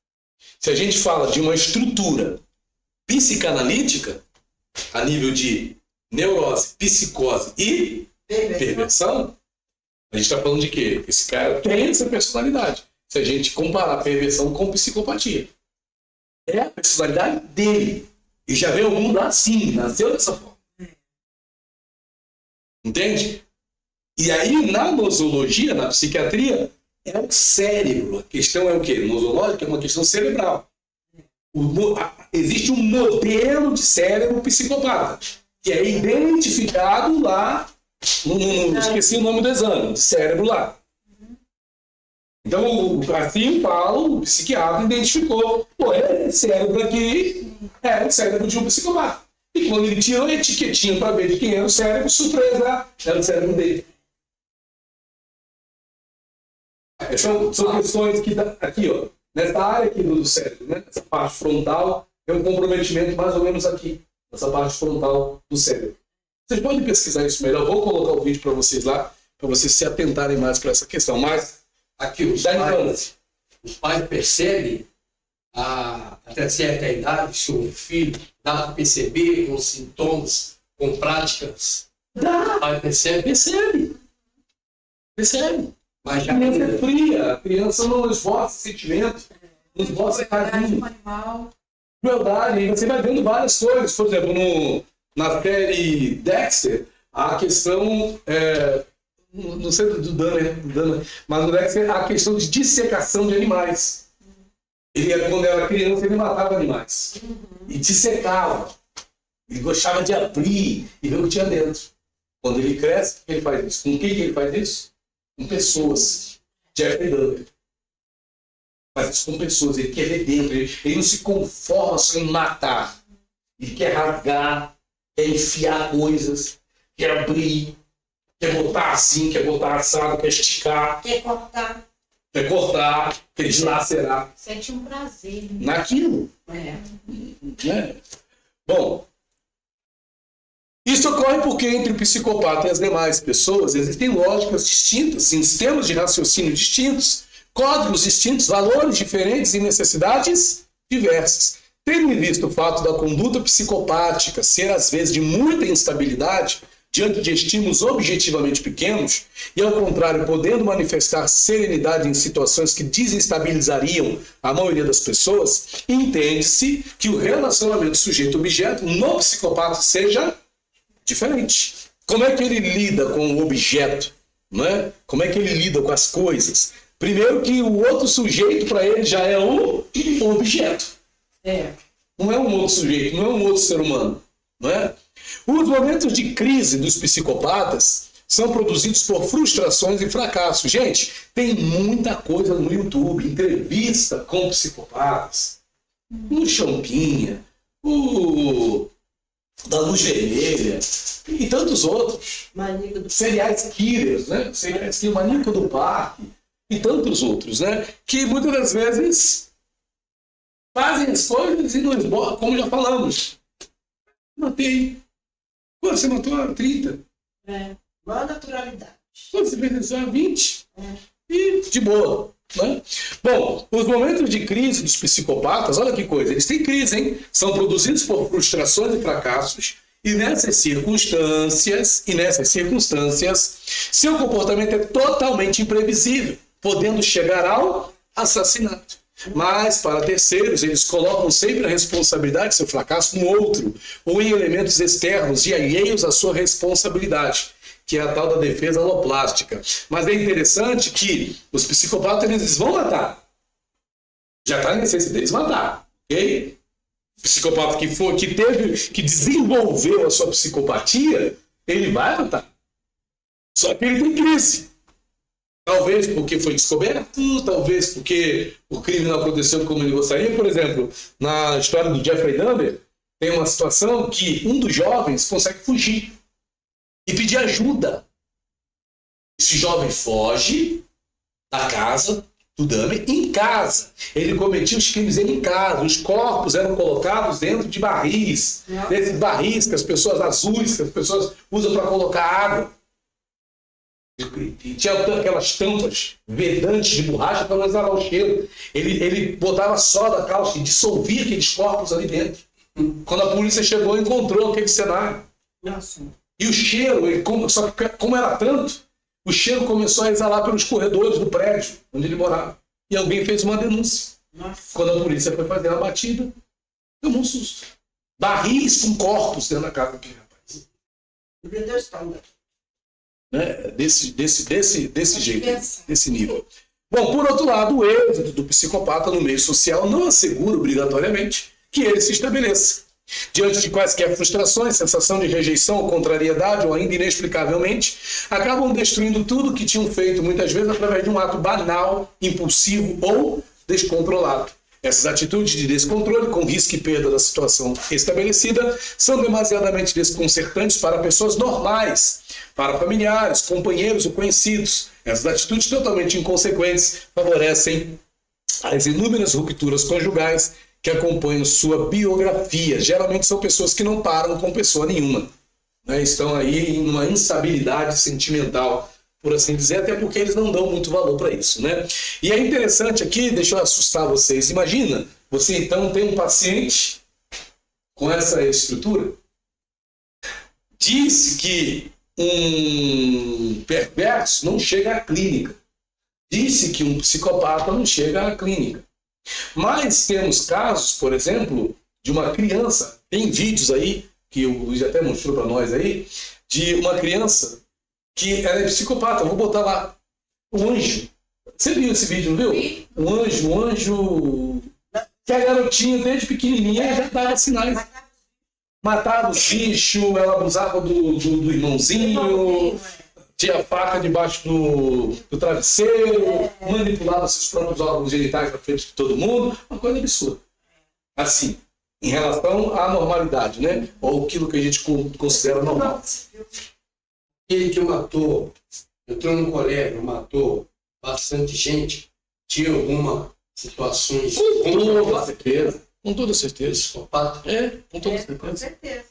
Se a gente fala de uma estrutura psicanalítica, a nível de neurose, psicose e perversão, a gente está falando de quê? Esse cara tem essa personalidade. Se a gente comparar perversão com psicopatia. É a personalidade dele. E já veio ao mundo assim, nasceu dessa forma. Entende? E aí, na nosologia, na psiquiatria, é o cérebro. A questão é o quê? Nosológica é uma questão cerebral. Existe um modelo de cérebro psicopata, que é identificado lá, esqueci o nome do exame, de cérebro lá. Então, assim fala, o psiquiatra identificou, pô, esse cérebro aqui é o cérebro de um psicopata. E quando ele tirou a etiquetinha para ver de quem era o cérebro, surpresa, era o cérebro dele. São questões que, aqui, ó, nessa área aqui do cérebro, né? Essa parte frontal, tem um comprometimento mais ou menos aqui, nessa parte frontal do cérebro. Vocês podem pesquisar isso melhor, vou colocar o vídeo para vocês lá, para vocês se atentarem mais para essa questão. Mas, aqui, os pais percebem, até certa idade, se um filho dá para perceber com sintomas, com práticas. Dá. O pai percebe. Percebe. Mas A criança é fria, a criança não esboça sentimento, não esboça carinho, crueldade. E você vai vendo várias coisas. Por exemplo, na série Dexter, a questão, não sei do Dana, mas no Dexter, a questão de dissecação de animais. Quando era criança, ele matava animais. E dissecava. Ele gostava de abrir e ver o que tinha dentro. Quando ele cresce, ele faz isso. Com quem que ele faz isso? Com pessoas. Jeffrey Dahmer faz isso com pessoas. Ele quer ver dentro. Ele não se conforma só em matar. Ele quer rasgar, quer enfiar coisas, quer abrir, quer botar assim, quer botar assado, quer esticar. Quer cortar. Quer cortar, quer dilacerar. Sente um prazer. Naquilo. Bom, isso ocorre porque entre o psicopata e as demais pessoas existem lógicas distintas, sistemas de raciocínio distintos, códigos distintos, valores diferentes e necessidades diversas. Tendo em vista o fato da conduta psicopática ser, às vezes, de muita instabilidade diante de estímulos objetivamente pequenos, e, ao contrário, podendo manifestar serenidade em situações que desestabilizariam a maioria das pessoas, entende-se que o relacionamento sujeito-objeto no psicopata seja diferente. Como é que ele lida com o objeto? Não é? Como é que ele lida com as coisas? Primeiro que o outro sujeito, para ele, já é um objeto. Não é um outro sujeito, não é um outro ser humano. Não é? Os momentos de crise dos psicopatas são produzidos por frustrações e fracassos. Gente, tem muita coisa no YouTube, entrevista com psicopatas. O Champinha, o da Luz Vermelha e tantos outros. Serial killers, né? Serial killer, Maníaco do Parque e tantos outros, né? Que muitas das vezes fazem as coisas e não esboçam, como já falamos. Matei. Quando você matou? 30. Uma naturalidade. Quando você fez isso? 20. E de boa. Né? Bom, os momentos de crise dos psicopatas, olha que coisa, eles têm crise, hein? São produzidos por frustrações e fracassos, e nessas circunstâncias, seu comportamento é totalmente imprevisível, podendo chegar ao assassinato. Mas, para terceiros, eles colocam sempre a responsabilidade de seu fracasso no outro, ou em elementos externos e alheios à sua responsabilidade, que é a tal da defesa aloplástica. Mas é interessante que os psicopatas eles vão matar. Já está na essência deles matar. Ok? O psicopata que desenvolveu a sua psicopatia, ele vai matar. Só que ele tem crise. Talvez porque foi descoberto, talvez porque o crime não aconteceu como ele gostaria. Por exemplo, na história do Jeffrey Dahmer, tem uma situação que um dos jovens consegue fugir e pedir ajuda. Esse jovem foge da casa do Dahmer em casa. Ele cometia os crimes dele em casa. Os corpos eram colocados dentro de barris. Desses barris que as pessoas azuis, que as pessoas usam para colocar água. E tinha aquelas tampas vedantes de borracha para não exalar o cheiro. Ele botava soda, calça e dissolvia aqueles corpos ali dentro. Quando a polícia chegou, encontrou aquele cenário. Nossa. E o cheiro, só que como era tanto, o cheiro começou a exalar pelos corredores do prédio onde ele morava. E alguém fez uma denúncia. Nossa. Quando a polícia foi fazer a batida, tomou um susto. Barris com corpos dentro da casa daquele rapaz. Meu Deus, tá. né? Desse jeito, desse nível. Bom, por outro lado, o êxito do psicopata no meio social não assegura obrigatoriamente que ele se estabeleça. Diante de quaisquer frustrações, sensação de rejeição ou contrariedade, ou ainda inexplicavelmente, acabam destruindo tudo que tinham feito, muitas vezes através de um ato banal, impulsivo ou descontrolado. Essas atitudes de descontrole, com risco e perda da situação estabelecida, são demasiadamente desconcertantes para pessoas normais, para familiares, companheiros ou conhecidos. Essas atitudes totalmente inconsequentes favorecem as inúmeras rupturas conjugais que acompanham sua biografia. Geralmente são pessoas que não param com pessoa nenhuma, né? Estão aí em uma instabilidade sentimental, por assim dizer, até porque eles não dão muito valor para isso, né? E é interessante aqui, deixa eu assustar vocês. Imagina, você então tem um paciente com essa estrutura. Diz que um perverso não chega à clínica. Disse que um psicopata não chega à clínica. Mas temos casos, por exemplo, de uma criança, tem vídeos aí, que o Luiz até mostrou para nós aí, de uma criança que ela é psicopata, vou botar lá, um anjo. Você viu esse vídeo, não viu? Um anjo, que a garotinha desde pequenininha já dava sinais. Matava os bichos, ela abusava do irmãozinho, tinha faca debaixo do travesseiro, manipulava seus próprios órgãos genitais na frente de todo mundo. Uma coisa absurda. Assim, em relação à normalidade, né? Ou aquilo que a gente considera normal. Ele que matou, entrou no colégio, matou bastante gente, tinha alguma situações... Com toda certeza. Psicopata? Com toda certeza. Com certeza.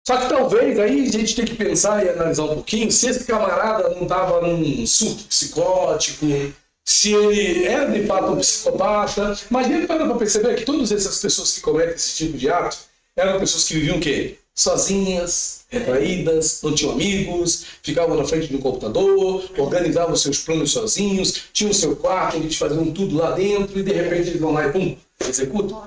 Só que talvez aí a gente tem que pensar e analisar um pouquinho se esse camarada não estava num surto psicótico, se ele era de fato um psicopata. Mas ele para perceber que todas essas pessoas que cometem esse tipo de ato eram pessoas que viviam o quê? Sozinhas, retraídas, não tinham amigos, ficavam na frente de um computador, organizavam seus planos sozinhos, tinham o seu quarto, eles faziam tudo lá dentro e de repente eles vão lá e pum, executam.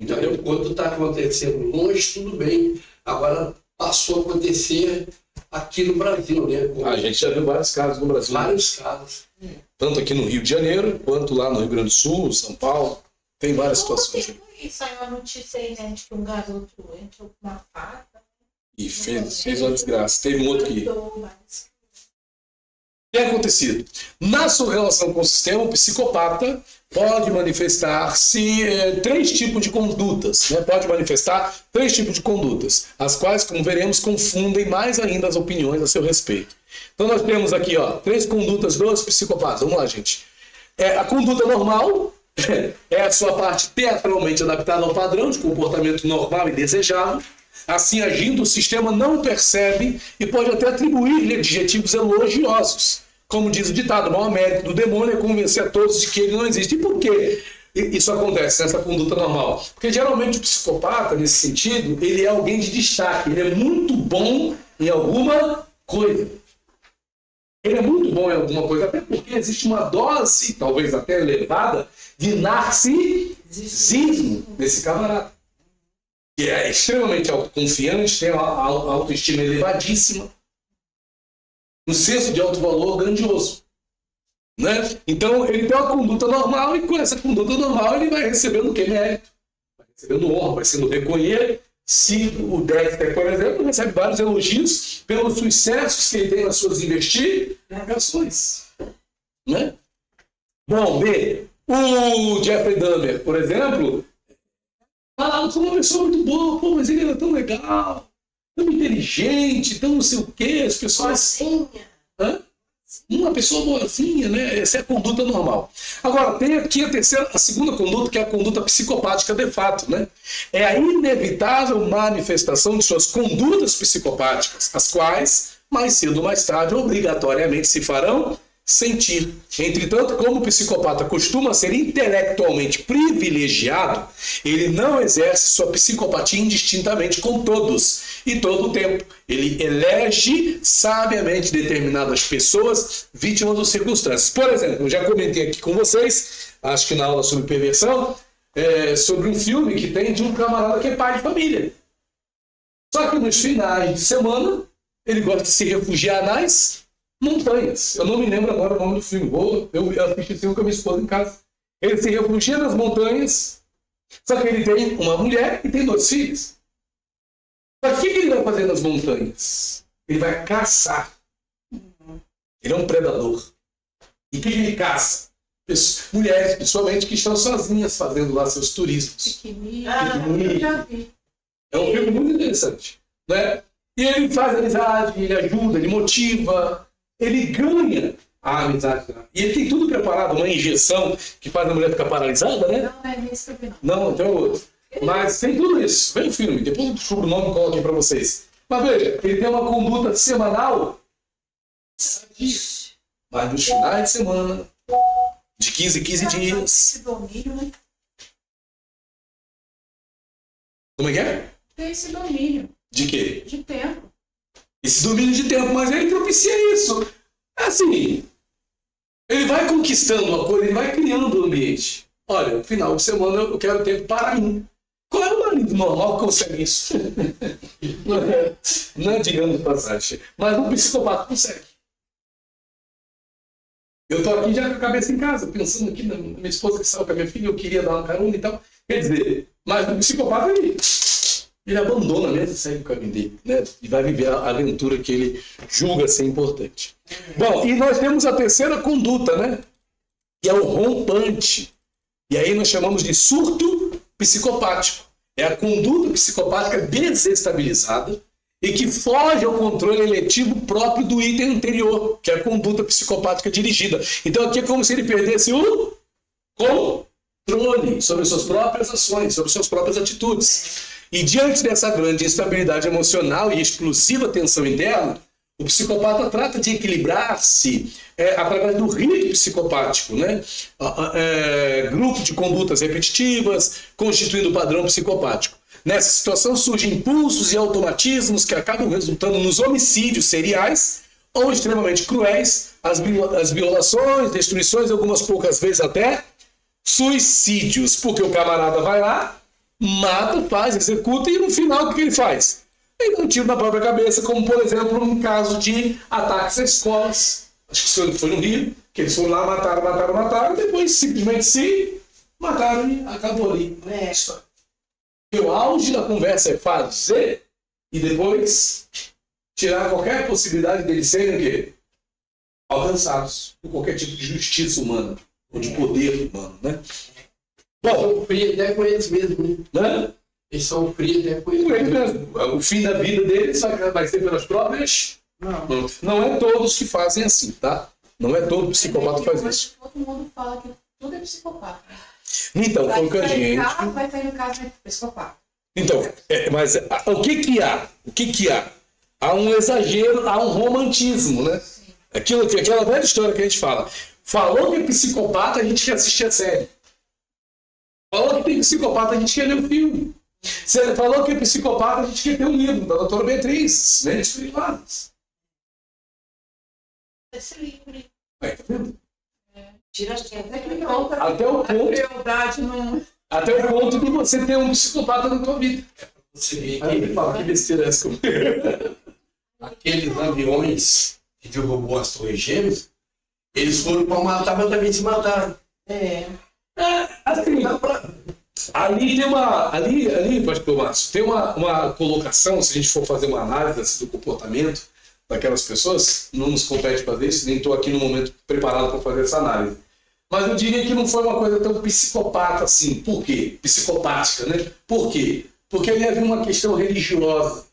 Entendeu? Quando está acontecendo longe, tudo bem. Agora passou a acontecer aqui no Brasil, né? A gente já viu vários casos no Brasil. Vários casos. Tanto aqui no Rio de Janeiro, quanto lá no Rio Grande do Sul, São Paulo. Tem várias situações. E saiu uma notícia aí, né, de que um garoto entrou com uma faca. E fez uma desgraça. Teve um outro que... O que tem acontecido? Na sua relação com o sistema, o psicopata pode manifestar-se três tipos de condutas, né? Pode manifestar três tipos de condutas, as quais, como veremos, confundem mais ainda as opiniões a seu respeito. Então nós temos aqui, ó, três condutas dos psicopatas. Vamos lá, gente. A conduta normal é a sua parte teatralmente adaptada ao padrão de comportamento normal e desejável. Assim agindo, o sistema não percebe e pode até atribuir-lhe adjetivos elogiosos. Como diz o ditado, o maior mérito do demônio é convencer a todos de que ele não existe. E por que isso acontece nessa conduta normal? Porque geralmente o psicopata, nesse sentido, ele é alguém de destaque. Ele é muito bom em alguma coisa. Ele é muito bom em alguma coisa, até porque existe uma dose, talvez até elevada, de narcisismo nesse camarada. Que é extremamente autoconfiante, tem uma autoestima elevadíssima, um senso de alto valor grandioso, né? Então ele tem uma conduta normal e com essa conduta normal ele vai recebendo o que? Mérito, vai recebendo honra, vai sendo reconhecido. Se o Dexter, por exemplo, recebe vários elogios pelos sucessos que ele tem nas suas investigações, né? Bom, o Jeffrey Dahmer, por exemplo, foi uma pessoa muito boa, pô, mas ele era tão legal, tão inteligente, tão não sei o quê, as pessoas... Uma pessoa boazinha, né? Essa é a conduta normal. Agora, tem aqui a segunda conduta, que é a conduta psicopática de fato, né? É a inevitável manifestação de suas condutas psicopáticas, as quais, mais cedo ou mais tarde, obrigatoriamente se farão sentir. Entretanto, como o psicopata costuma ser intelectualmente privilegiado, ele não exerce sua psicopatia indistintamente com todos e todo o tempo. Ele elege sabiamente determinadas pessoas vítimas das circunstâncias. Por exemplo, eu já comentei aqui com vocês, acho que na aula sobre perversão, sobre um filme que tem de um camarada que é pai de família. Só que nos finais de semana, ele gosta de se refugiar nas montanhas. Eu não me lembro agora o nome do filme. Eu assisti esse filme com a minha esposa em casa. Ele se refugia nas montanhas, só que ele tem uma mulher e tem 2 filhos. Mas o que ele vai fazer nas montanhas? Ele vai caçar. Ele é um predador. E o que ele caça? Mulheres, principalmente, que estão sozinhas fazendo lá seus turismos. Eu já vi. É um filme muito interessante, né? E ele faz amizade, ele ajuda, ele motiva, ele ganha a amizade. E ele tem tudo preparado, uma injeção que faz a mulher ficar paralisada, né? Não é nesse que eu vi, não. Não, então é outro. Mas tem tudo isso. Vem o filme, depois eu descubro o nome e coloco aqui para vocês. Mas veja, ele tem uma conduta semanal, mas nos finais de semana, de 15 em 15 dias. Esse domínio, né? Como é que é? Tem esse domínio De quê? de tempo. Esse domínio de tempo, mas ele propicia isso. Assim, ele vai conquistando uma coisa, ele vai criando o ambiente. Olha, no final de semana eu quero tempo para mim. Qual é o marido normal que consegue isso? Não é digamos de passagem. Mas um psicopata consegue. Eu estou aqui já com a cabeça em casa, pensando aqui na minha esposa que saiu com a minha filha, eu queria dar uma carona e tal. Quer dizer, mas o psicopata ele abandona mesmo, segue o caminho dele, né? E vai viver a aventura que ele julga ser importante. Bom, e nós temos a terceira conduta, né? Que é o rompante. E aí nós chamamos de surto psicopático. É a conduta psicopática desestabilizada e que foge ao controle eletivo próprio do item anterior, que é a conduta psicopática dirigida. Então aqui é como se ele perdesse o controle sobre suas próprias ações, sobre suas próprias atitudes. E diante dessa grande instabilidade emocional e explosiva tensão interna, o psicopata trata de equilibrar-se através do rito psicopático, né? Grupo de condutas repetitivas, constituindo o padrão psicopático. Nessa situação surgem impulsos e automatismos que acabam resultando nos homicídios seriais ou extremamente cruéis, as violações, destruições, algumas poucas vezes até suicídios, porque o camarada vai lá, mata, faz, executa e no final o que ele faz? Ele dá um tiro na própria cabeça, como por exemplo no caso de ataques a escolas. Acho que foi no Rio, que eles foram lá, mataram, e depois simplesmente se mataram e acabou ali. É história. Porque o auge da conversa é fazer e depois tirar qualquer possibilidade deles serem o quê? Alcançados por qualquer tipo de justiça humana ou de poder humano, né? Bom, sofri até com eles mesmo, né? Eles sofri até com eles mesmo. O fim da vida deles vai ser pelas próprias. Não é todos que fazem assim, tá? Não é todo psicopata que faz isso. Todo mundo fala que tudo é psicopata. Então, vai foi que a gente. Vai sair no caso de psicopata. Então, mas o que há? O que há? Há um exagero, há um romantismo, né? Aquela velha história que a gente fala. Falou que é psicopata, a gente quer assistir a série. Falou que tem psicopata, a gente quer ler o filme. Você falou que é psicopata, a gente quer ter um livro da doutora Beatriz, Mentes Privadas. Esse livro. Tá vendo? Tira Até o ponto de você ter um psicopata na tua vida. Você vê Aí ele fala que besteira é essa. Aqueles aviões que derrubou as torres gêmeas, eles foram para matar, mas também se mataram. Assim, ali tem uma. Ali, Pastor Márcio, tem uma colocação, se a gente for fazer uma análise assim, do comportamento daquelas pessoas, não nos compete fazer isso, nem estou aqui no momento preparado para fazer essa análise. Mas eu diria que não foi uma coisa tão psicopata assim. Por quê? Psicopática, né? Por quê? Porque ali havia uma questão religiosa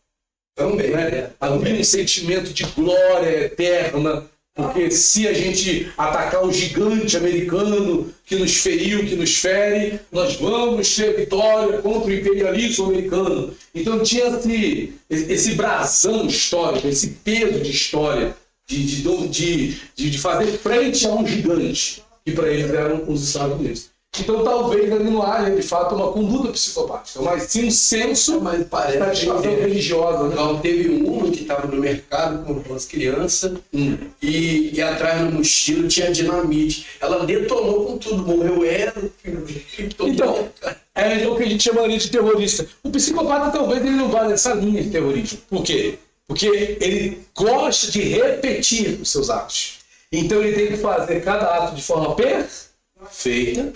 também, né? Havia um sentimento de glória eterna, porque se a gente atacar o gigante americano que nos feriu, que nos fere, nós vamos ter vitória contra o imperialismo americano. Então tinha esse brasão histórico, esse peso de história, de fazer frente a um gigante, que para eles eram os Estados Unidos. Então talvez ali não haja, de fato, uma conduta psicopática, mas sim um senso de satisfação religiosa. Né? Então, teve uma que estava no mercado com as crianças e atrás no mochila tinha dinamite. Ela detonou com tudo, morreu ela. Então, é o que a gente chamaria de terrorista. O psicopata talvez ele não vá nessa linha de terrorismo. Por quê? Porque ele gosta de repetir os seus atos. Então ele tem que fazer cada ato de forma perfeita,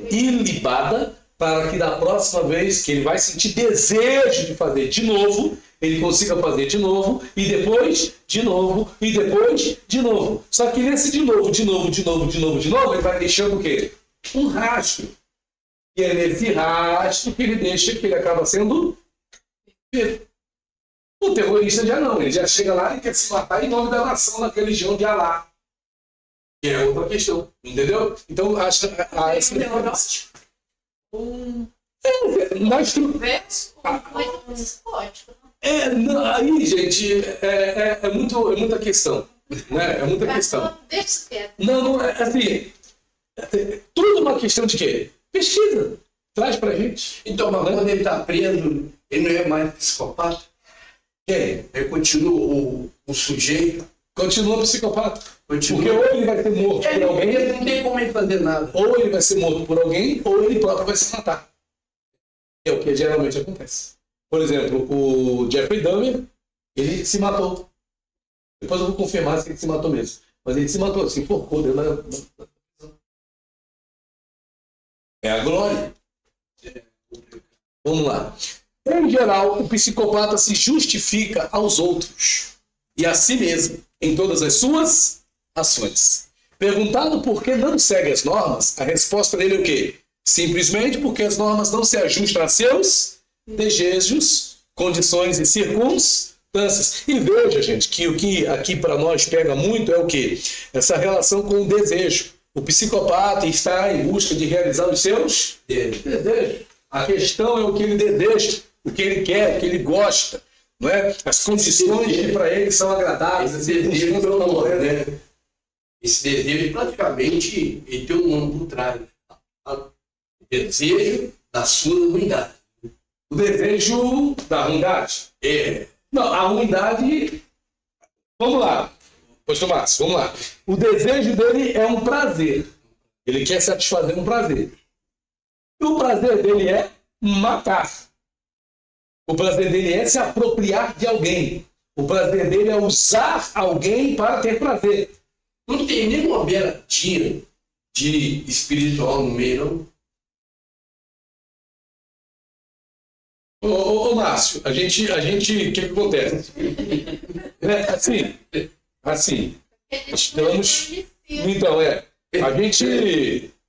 ilibada, para que da próxima vez que ele vai sentir desejo de fazer de novo, ele consiga fazer de novo, e depois, de novo, e depois, de novo. Só que nesse de novo, ele vai deixando o quê? Um rastro. E é nesse rastro que ele deixa, que ele acaba sendo perfeito. O terrorista já não, ele já chega lá e quer se matar em nome da nação, da religião de Alá. Que é outra questão, entendeu? Então, acha essa neurótico. Nós aí, gente, é muita questão. Né? É muita questão. Não, assim, tudo uma questão de quê? Pesquisa. Traz pra gente. Então, mas quando ele está preso, ele não é mais psicopata? Quem? Ele continua o sujeito. Continua psicopata. Continua. Porque ou ele vai ser morto por alguém, Ele não tem como ele fazer nada. ou ele vai ser morto por alguém, ou ele próprio vai se matar. É o que geralmente acontece. Por exemplo, o Jeffrey Dahmer, ele se matou. Depois eu vou confirmar se ele se matou mesmo. Mas ele se matou, se enforcou dentro da... É a glória. Vamos lá. Em geral, o psicopata se justifica aos outros e a si mesmo em todas as suas ações. Perguntado por que não segue as normas, a resposta dele é o quê? Simplesmente porque as normas não se ajustam a seus desejos, condições e circunstâncias. E veja, gente, que o que aqui para nós pega muito é o quê? Essa relação com o desejo. O psicopata está em busca de realizar os seus desejos. A questão é o que ele deseja, o que ele quer, o que ele gosta. Não é? As condições que para ele são agradáveis. Esse desejo, né? Esse desejo, praticamente, ele tem um nome por trás. O desejo da sua ruindade. O desejo da ruindade? É. Não, a ruindade... Vamos lá. Pastor Márcio, vamos lá. O desejo dele é um prazer. Ele quer satisfazer um prazer. E o prazer dele é matar. O prazer dele é se apropriar de alguém. O prazer dele é usar alguém para ter prazer. Não tem nenhuma beiradinha de espiritual no meio, não? Ô Márcio, a gente, o que acontece? Assim, estamos... Então,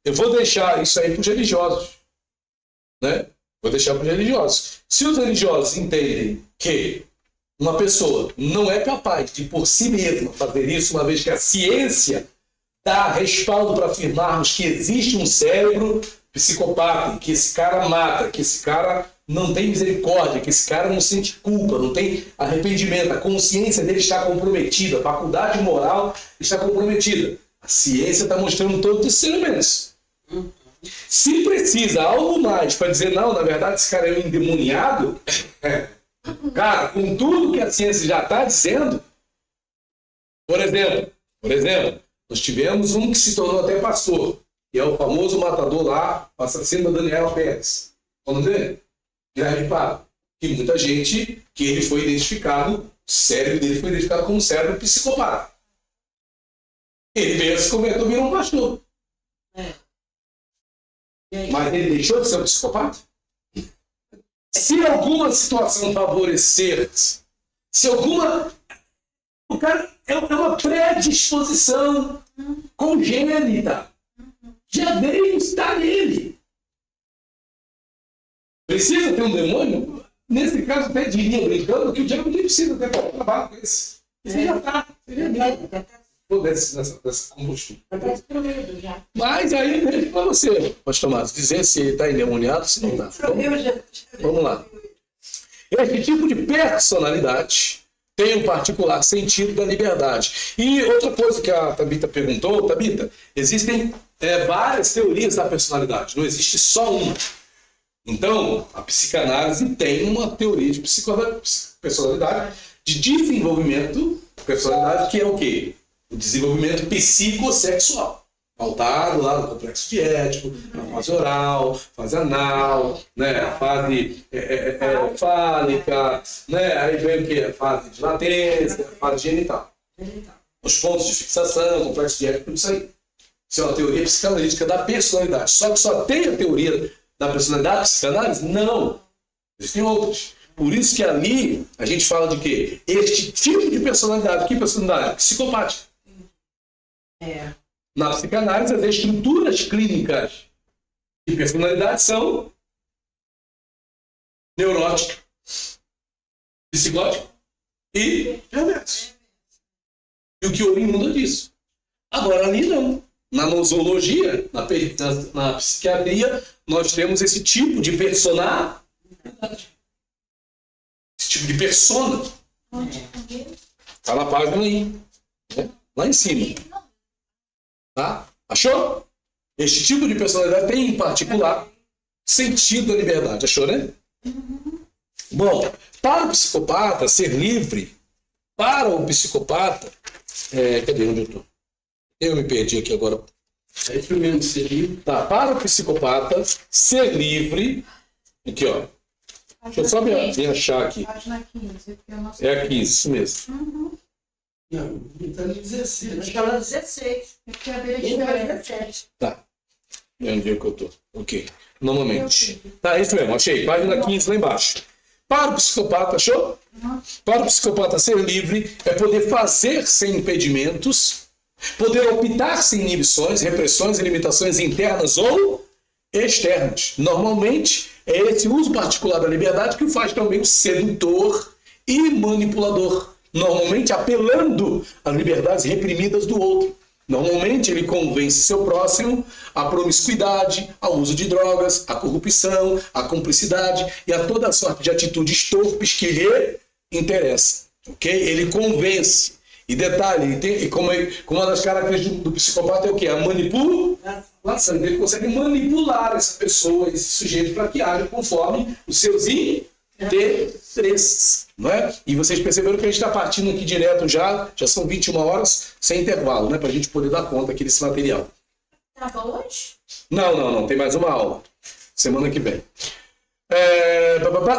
eu vou deixar isso aí para os religiosos, né? Vou deixar para os religiosos. Se os religiosos entendem que uma pessoa não é capaz de por si mesma fazer isso, uma vez que a ciência dá respaldo para afirmarmos que existe um cérebro psicopata, que esse cara mata, que esse cara não tem misericórdia, que esse cara não sente culpa, não tem arrependimento, a consciência dele está comprometida, a faculdade moral está comprometida. A ciência está mostrando todos esses elementos. Se precisa algo mais para dizer, não, na verdade esse cara é um endemoniado, cara, com tudo que a ciência já está dizendo, por exemplo, nós tivemos um que se tornou até pastor, que é o famoso matador lá, o assassino da Daniela Pérez. Vamos ver? Grave Pablo. Que muita gente, que ele foi identificado, o cérebro dele foi identificado como cérebro psicopata. Ele veio se converter, virou um pastor. Mas ele deixou de ser um psicopata? Se alguma situação favorecer, se alguma... O cara é uma predisposição congênita. Já veio estar nele. Precisa ter um demônio? Nesse caso, até diria, brincando, que o diabo nem precisa ter trabalho com esse. Você já está. Dessa combustão. Mas aí, deixa para você, pastor Márcio, dizer se ele está endemoniado ou se não está. Vamos lá. Esse tipo de personalidade tem um particular sentido da liberdade. E outra coisa que a Tabita perguntou, Tabita, existem várias teorias da personalidade, não existe só uma. Então, a psicanálise tem uma teoria de personalidade, de desenvolvimento de personalidade, que é o quê? O desenvolvimento psicossexual. pautado lá no complexo diético, na fase oral, fase anal, né? A fase fálica, né? Aí vem o quê? A fase de latência, a fase genital. Os pontos de fixação, complexo diético, tudo isso aí. Isso é uma teoria psicanalítica da personalidade. Só que só tem a teoria da personalidade da psicanálise? Não. Existem outras. Por isso que ali a gente fala de quê? Este tipo de personalidade. Que personalidade? Psicopática. Na psicanálise, as estruturas clínicas de personalidade são neurótica, psicótica e reverso. E o que oriunda disso. Agora, ali não. Na nosologia, na psiquiatria, nós temos esse tipo de personalidade. Esse tipo de persona. Está na página aí. Né? Lá em cima. Tá? Achou? Este tipo de personalidade tem, em particular, sentido da liberdade. Achou, né? Bom, para o psicopata ser livre, para o psicopata... cadê onde eu estou? Eu me perdi aqui agora. É isso mesmo, ser livre. Tá, para o psicopata ser livre... Aqui, ó. Deixa eu só me achar aqui. Página 15. É a 15, isso mesmo. Não, está no 16. Acho que ela é 16. É porque a dele é Ele é diferente. 17. Tá. É onde é que eu tô. Ok. Normalmente. Tá, isso mesmo. Achei. Página 15 lá embaixo. Para o psicopata, achou? Para o psicopata ser livre é poder fazer sem impedimentos, poder optar sem inibições, repressões e limitações internas ou externas. Normalmente, é esse uso particular da liberdade que o faz também um sedutor e manipulador. Normalmente apelando às liberdades reprimidas do outro. Normalmente ele convence seu próximo à promiscuidade, ao uso de drogas, à corrupção, à cumplicidade e a toda sorte de atitudes torpes que lhe interessam. Okay? Ele convence. E detalhe, como uma das características do psicopata é o quê? A manipulação. Ele consegue manipular essa pessoa, esse sujeito, para que haja conforme os seus interesses. Não é? E vocês perceberam que a gente está partindo aqui direto já são 21 horas, sem intervalo, né? Para a gente poder dar conta aqui desse material. Tava hoje? Não, tem mais uma aula. Semana que vem.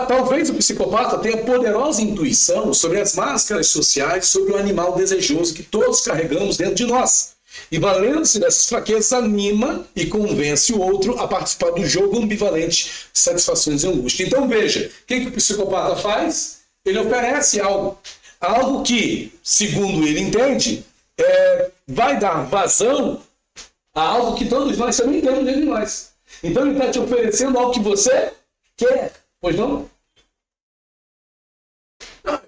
Talvez o psicopata tenha poderosa intuição sobre as máscaras sociais, sobre o animal desejoso que todos carregamos dentro de nós. E valendo-se dessas fraquezas, anima e convence o outro a participar do jogo ambivalente de satisfações e angústia. Então veja, o que o psicopata faz? Ele oferece algo que, segundo ele entende, vai dar vazão a algo que todos nós também temos dentro de nós. Então ele está te oferecendo algo que você quer, pois não?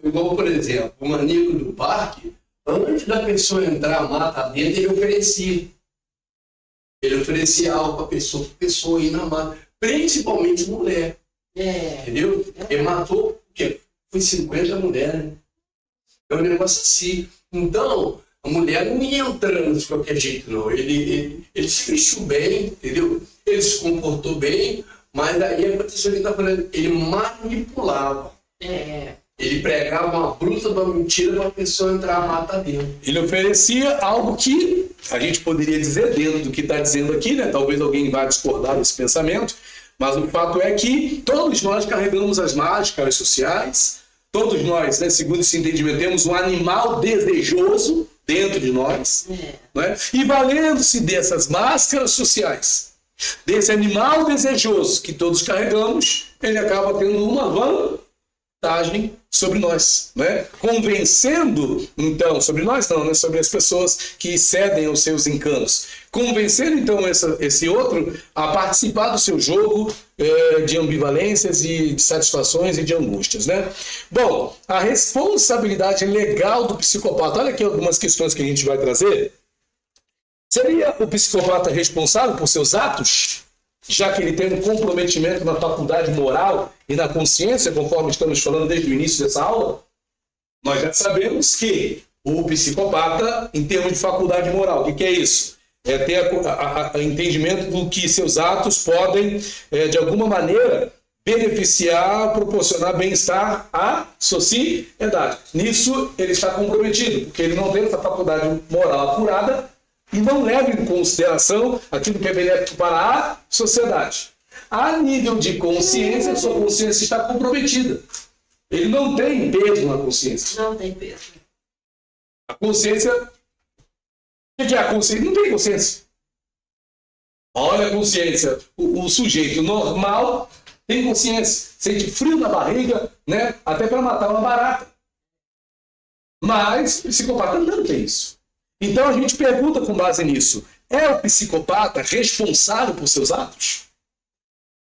Igual, por exemplo, o maníaco do parque, antes da pessoa entrar mata dentro, ele oferecia. Ele oferecia algo para a pessoa ir na mata, principalmente mulher. Entendeu? Ele matou, o quê? Foi 50 mulheres, né? É um negócio assim. Então, a mulher não ia entrando de qualquer jeito, não. Ele se vestiu bem, entendeu? Ele se comportou bem, mas daí aconteceu o que ele está falando. Ele manipulava. Ele pregava uma bruta de uma mentira para a pessoa entrar a mata dentro. Ele oferecia algo que a gente poderia dizer dentro do que está dizendo aqui, né? Talvez alguém vá discordar desse pensamento, mas o fato é que todos nós carregamos as máscaras sociais, todos nós, né, segundo esse entendimento, temos um animal desejoso dentro de nós, né? E valendo-se dessas máscaras sociais, desse animal desejoso que todos carregamos, ele acaba tendo uma vantagem sobre nós, né? Convencendo, então, sobre nós não, né? Sobre as pessoas que cedem aos seus encantos. Convencendo, então, esse outro a participar do seu jogo de ambivalências e de satisfações e de angústias, né? Bom, a responsabilidade legal do psicopata. Olha aqui algumas questões que a gente vai trazer. Seria o psicopata responsável por seus atos? Já que ele tem um comprometimento na faculdade moral e na consciência, conforme estamos falando desde o início dessa aula, nós já sabemos que o psicopata, em termos de faculdade moral, o que é isso? É ter o entendimento do que seus atos podem, de alguma maneira, beneficiar, proporcionar bem-estar à sociedade. Nisso ele está comprometido, porque ele não tem essa faculdade moral apurada, e não leva em consideração aquilo que é benéfico para a sociedade. A nível de consciência, a sua consciência está comprometida. Ele não tem peso na consciência. Não tem peso. A consciência... O que é a consciência? Não tem consciência. Olha a consciência. O sujeito normal tem consciência. Sente frio na barriga, né? Até para matar uma barata. Mas o psicopata não tem isso. Então a gente pergunta com base nisso. É o psicopata responsável por seus atos?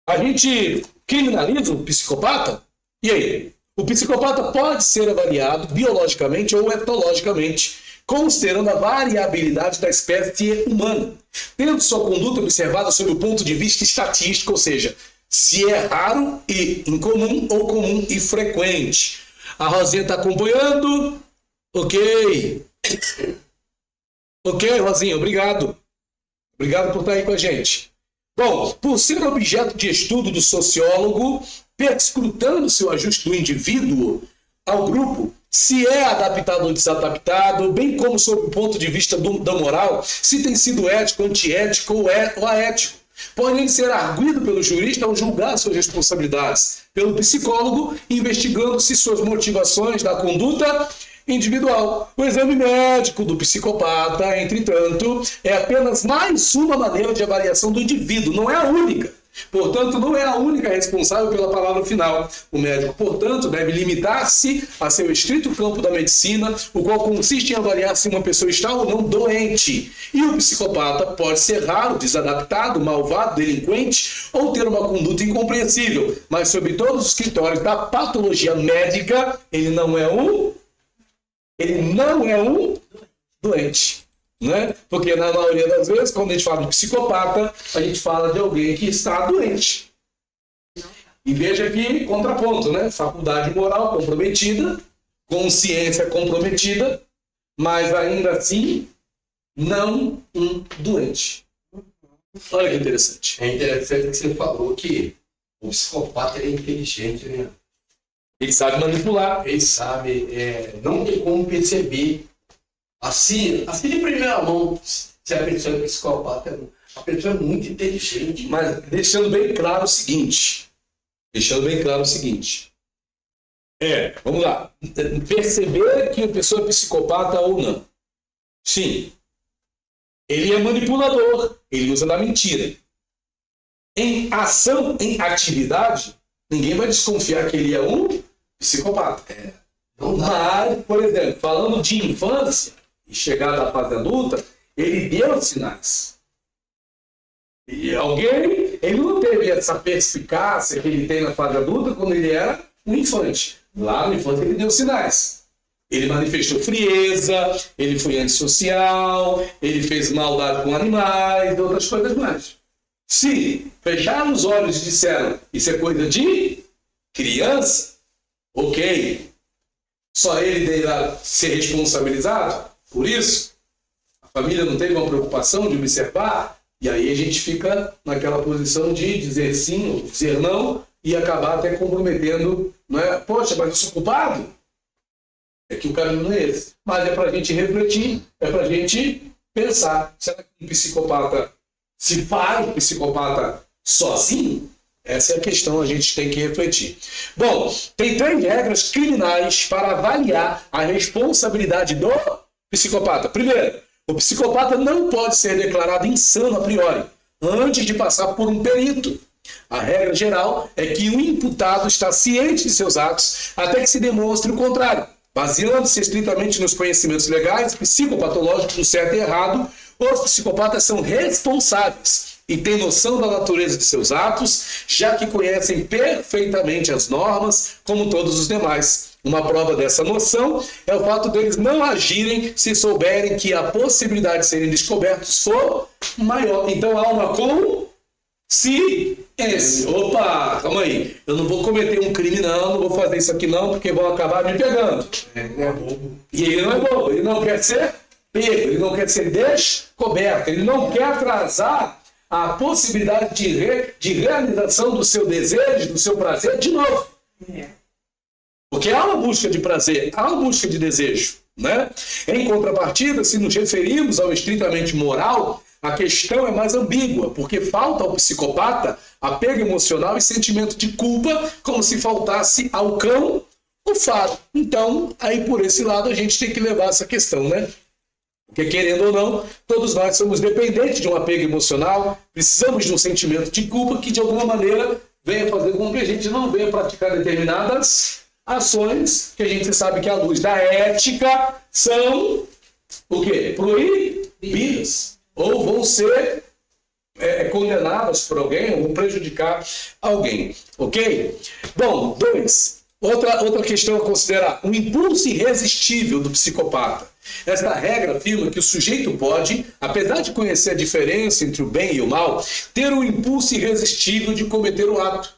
A gente criminaliza o psicopata? E aí? O psicopata pode ser avaliado biologicamente ou etologicamente, considerando a variabilidade da espécie humana, tendo sua conduta observada sob o ponto de vista estatístico, ou seja, se é raro e incomum ou comum e frequente. A Rosinha está acompanhando? Ok. Ok, Rosinha, obrigado. Obrigado por estar aí com a gente. Bom, por ser objeto de estudo do sociólogo, perscrutando seu ajuste do indivíduo ao grupo, se é adaptado ou desadaptado, bem como sob o ponto de vista da moral, se tem sido ético, antiético ou aético. Pode ele ser arguido pelo jurista ao julgar suas responsabilidades, pelo psicólogo, investigando-se suas motivações da conduta individual. O exame médico do psicopata, entretanto, é apenas mais uma maneira de avaliação do indivíduo, não é a única. Portanto, não é a única responsável pela palavra final. O médico, portanto, deve limitar-se a seu estrito campo da medicina, o qual consiste em avaliar se uma pessoa está ou não doente. E o psicopata pode ser raro, desadaptado, malvado, delinquente ou ter uma conduta incompreensível. Mas, sob todos os critérios da patologia médica, ele não é um doente. Né? Porque na maioria das vezes, quando a gente fala de psicopata, a gente fala de alguém que está doente. E veja aqui, contraponto, né? Faculdade moral comprometida, consciência comprometida, mas ainda assim, não um doente. Olha que interessante. É interessante que você falou que o psicopata é inteligente, né? Ele sabe manipular. Ele sabe, não tem como perceber assim de primeira mão se a pessoa é psicopata. A pessoa é muito inteligente. Mas deixando bem claro o seguinte. Vamos lá. Perceber que a pessoa é psicopata ou não. Sim. Ele é manipulador. Ele usa da mentira. Em ação, em atividade, ninguém vai desconfiar que ele é um psicopata. Mas, por exemplo, falando de infância e chegada à fase adulta, ele deu sinais. E ele não teve essa perspicácia que ele tem na fase adulta quando ele era um infante. Lá no infante ele deu sinais. Ele manifestou frieza, ele foi antissocial, ele fez maldade com animais e outras coisas mais. Se fecharam os olhos e disseram isso é coisa de criança, ok. Só ele deverá ser responsabilizado por isso? A família não teve uma preocupação de observar? E aí a gente fica naquela posição de dizer sim ou dizer não e acabar até comprometendo, não é? Poxa, mas eu sou culpado? É que o caminho não é esse. Mas é para a gente refletir, é para a gente pensar. Será que um psicopata se faz um psicopata sozinho? Essa é a questão, a gente tem que refletir. Bom, tem 3 regras criminais para avaliar a responsabilidade do psicopata. Primeiro, o psicopata não pode ser declarado insano a priori, antes de passar por um perito. A regra geral é que o imputado está ciente de seus atos até que se demonstre o contrário. Baseando-se estritamente nos conhecimentos legais, psicopatológicos do certo e errado, os psicopatas são responsáveis e têm noção da natureza de seus atos, já que conhecem perfeitamente as normas, como todos os demais. Uma prova dessa noção é o fato deles não agirem se souberem que a possibilidade de serem descobertos for maior. Então há uma consciência. Opa, calma aí. Eu não vou cometer um crime não vou fazer isso aqui não, porque vão acabar me pegando. É bobo. E ele não é bobo, ele não quer ser pego, ele não quer ser descoberto, ele não quer atrasar a possibilidade de realização do seu desejo, do seu prazer de novo. Porque há uma busca de prazer, há uma busca de desejo. né? Em contrapartida, se nos referirmos ao estritamente moral, a questão é mais ambígua, porque falta ao psicopata apego emocional e sentimento de culpa, como se faltasse ao cão o fado. Então, aí por esse lado a gente tem que levar essa questão, né? Porque, querendo ou não, todos nós somos dependentes de um apego emocional, precisamos de um sentimento de culpa que, de alguma maneira, venha fazer com que a gente não venha praticar determinadas ações que a gente sabe que, à luz da ética, são o quê? Proibidas. Ou vão ser condenadas por alguém, ou vão prejudicar alguém. Ok? Bom, 2. Outra questão a considerar. O impulso irresistível do psicopata. Esta regra afirma que o sujeito pode, apesar de conhecer a diferença entre o bem e o mal, ter um impulso irresistível de cometer o ato.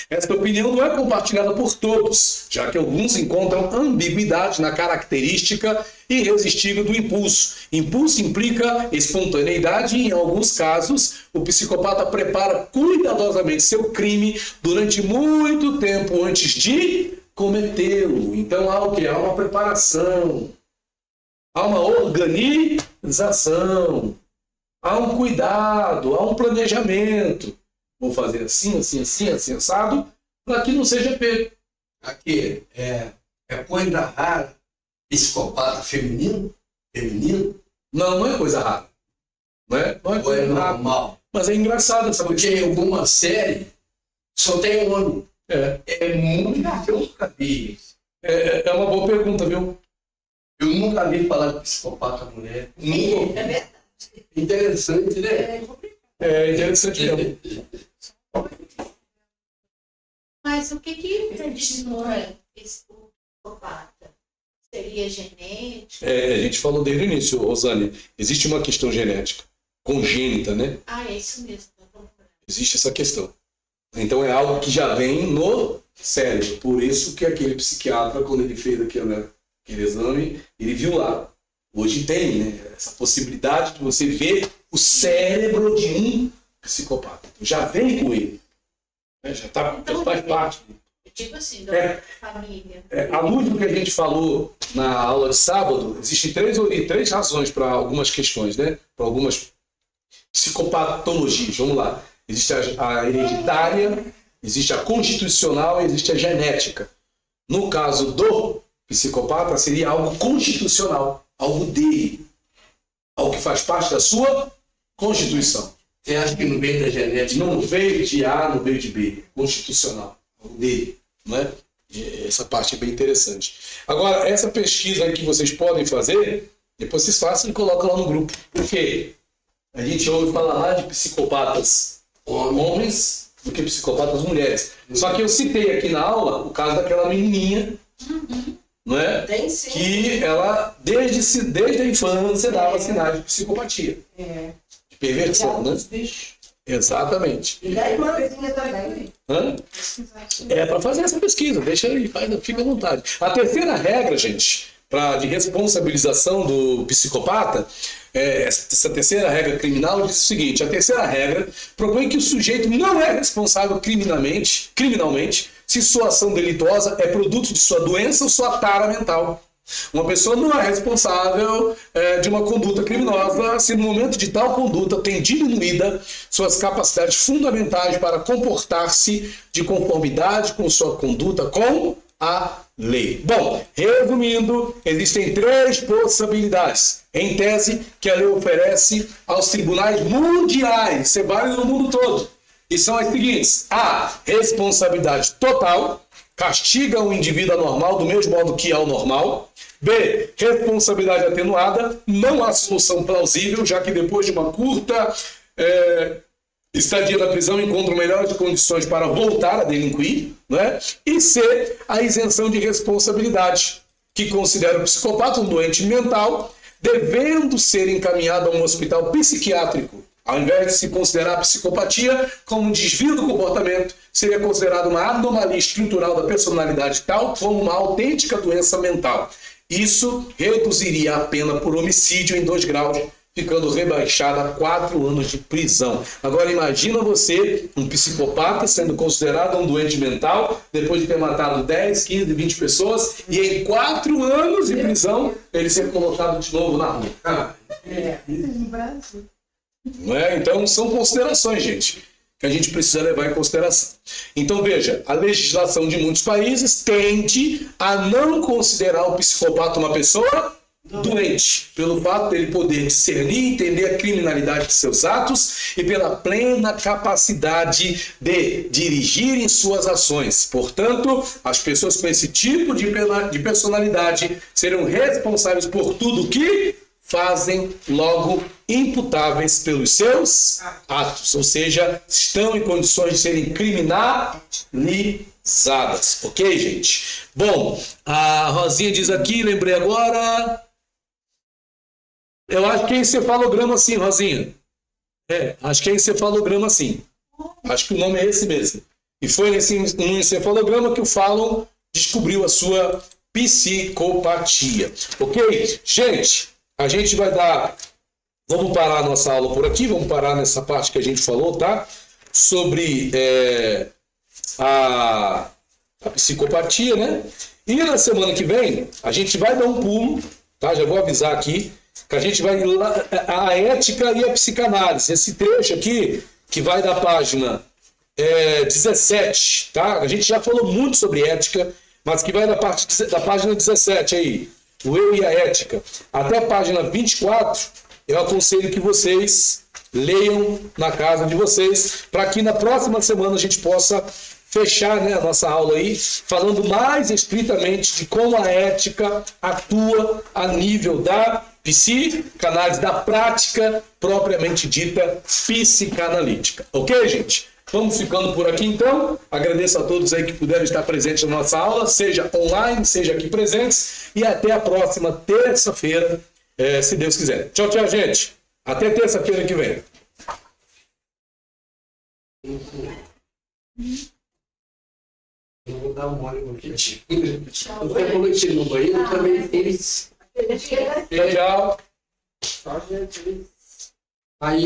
Esta opinião não é compartilhada por todos, já que alguns encontram ambiguidade na característica irresistível do impulso. Impulso implica espontaneidade e, em alguns casos, o psicopata prepara cuidadosamente seu crime durante muito tempo antes de cometê-lo. Então há o quê? Há uma preparação, há uma organização, há um cuidado, há um planejamento. Vou fazer assim, assim, assim, assim, assado, para que não seja pego. Aqui, é coisa rara, psicopata feminino? Não é coisa rara. Não é Ou é coisa rara. normal? Mas é engraçado essa Porque em alguma série só tem homem. É muito. Eu nunca vi isso. É uma boa pergunta, viu? Eu nunca vi falar de psicopata mulher. Nunca. É verdade. Interessante, né? É interessante mesmo. Mas o que predispõe esse psicopata? Seria genético? A gente falou desde o início, Rosane, existe uma questão genética, congênita, né? É isso mesmo. Existe essa questão. Então é algo que já vem no cérebro. Por isso que aquele psiquiatra, quando ele fez aquele exame, ele viu lá. Hoje tem, né, essa possibilidade de você ver o cérebro de um psicopata. Então, já vem com ele. Já faz parte dele. Tipo assim, da família. À luz do que a gente falou na aula de sábado, existem três razões para algumas questões, né? Para algumas psicopatologias. Vamos lá. Existe a hereditária, existe a constitucional e existe a genética. No caso do psicopata, seria algo constitucional, algo dele, algo que faz parte da sua constituição. Você acha que não veio da genética? Não veio de A, não veio de B. Constitucional, algo dele. Não é? Essa parte é bem interessante. Agora, essa pesquisa aí que vocês podem fazer, depois vocês façam e colocam lá no grupo. Por quê? A gente ouve falar lá de psicopatas homens do que psicopatas mulheres. Só que eu citei aqui na aula o caso daquela menininha, não é? Tem sim. Que ela, desde a infância, dava sinais de psicopatia. De perversão, né? Exatamente. E da irmãzinha também. É para fazer essa pesquisa, deixa aí, fica à vontade. A terceira regra, gente, de responsabilização do psicopata, essa terceira regra criminal diz o seguinte: a terceira regra propõe que o sujeito não é responsável criminalmente se sua ação delituosa é produto de sua doença ou sua tara mental. Uma pessoa não é responsável de uma conduta criminosa se no momento de tal conduta tem diminuída suas capacidades fundamentais para comportar-se de conformidade com sua conduta com a lei. Bom, resumindo, existem 3 possibilidades, em tese, que a lei oferece aos tribunais mundiais, isso é válido no mundo todo, e são as seguintes: A, responsabilidade total, castiga o indivíduo anormal do mesmo modo que é o normal. B, responsabilidade atenuada, não há solução plausível, já que depois de uma curta estadia na prisão encontram melhores condições para voltar a delinquir, né? E C, a isenção de responsabilidade, que considera o psicopata um doente mental, devendo ser encaminhado a um hospital psiquiátrico. Ao invés de se considerar a psicopatia como um desvio do comportamento, seria considerado uma anomalia estrutural da personalidade, tal como uma autêntica doença mental. Isso reduziria a pena por homicídio em 2 graus ficando rebaixada a 4 anos de prisão. Agora imagina você, um psicopata, sendo considerado um doente mental, depois de ter matado 10, 15, 20 pessoas, e em 4 anos de prisão, ele ser colocado de novo na rua. No Brasil. Não é? Então são considerações, gente, que a gente precisa levar em consideração. Então veja, a legislação de muitos países tende a não considerar o psicopata uma pessoa doente, pelo fato dele poder discernir, entender a criminalidade de seus atos e pela plena capacidade de dirigir em suas ações. Portanto, as pessoas com esse tipo de personalidade serão responsáveis por tudo que fazem, logo imputáveis pelos seus atos, ou seja, estão em condições de serem criminalizadas. Ok, gente? Bom, a Rosinha diz aqui, lembrei agora... Eu acho que é encefalograma sim, Rosinha. Acho que é encefalograma sim. Acho que o nome é esse mesmo. E foi nesse encefalograma que o Fallon descobriu a sua psicopatia. Ok? Gente, a gente vai dar... Vamos parar a nossa aula por aqui, vamos parar nessa parte que a gente falou, tá? Sobre a psicopatia, né? E na semana que vem, a gente vai dar um pulo, tá? Já vou avisar aqui, que a gente vai lá, a ética e a psicanálise. Esse trecho aqui, que vai da página 17, tá? A gente já falou muito sobre ética, mas que vai da página 17 aí, o eu e a ética, até a página 24, eu aconselho que vocês leiam na casa de vocês, para que na próxima semana a gente possa fechar, né, a nossa aula aí, falando mais estritamente de como a ética atua a nível da psicanálise, da prática propriamente dita psicanalítica. Ok, gente? Vamos ficando por aqui então. Agradeço a todos aí que puderam estar presentes na nossa aula, seja online, seja aqui presentes, e até a próxima terça-feira, se Deus quiser. Tchau, tchau, gente. Até terça-feira que vem. Eu vou dar um mole no gente. Você falou que no banheiro também eles. Tchau, tchau. Aí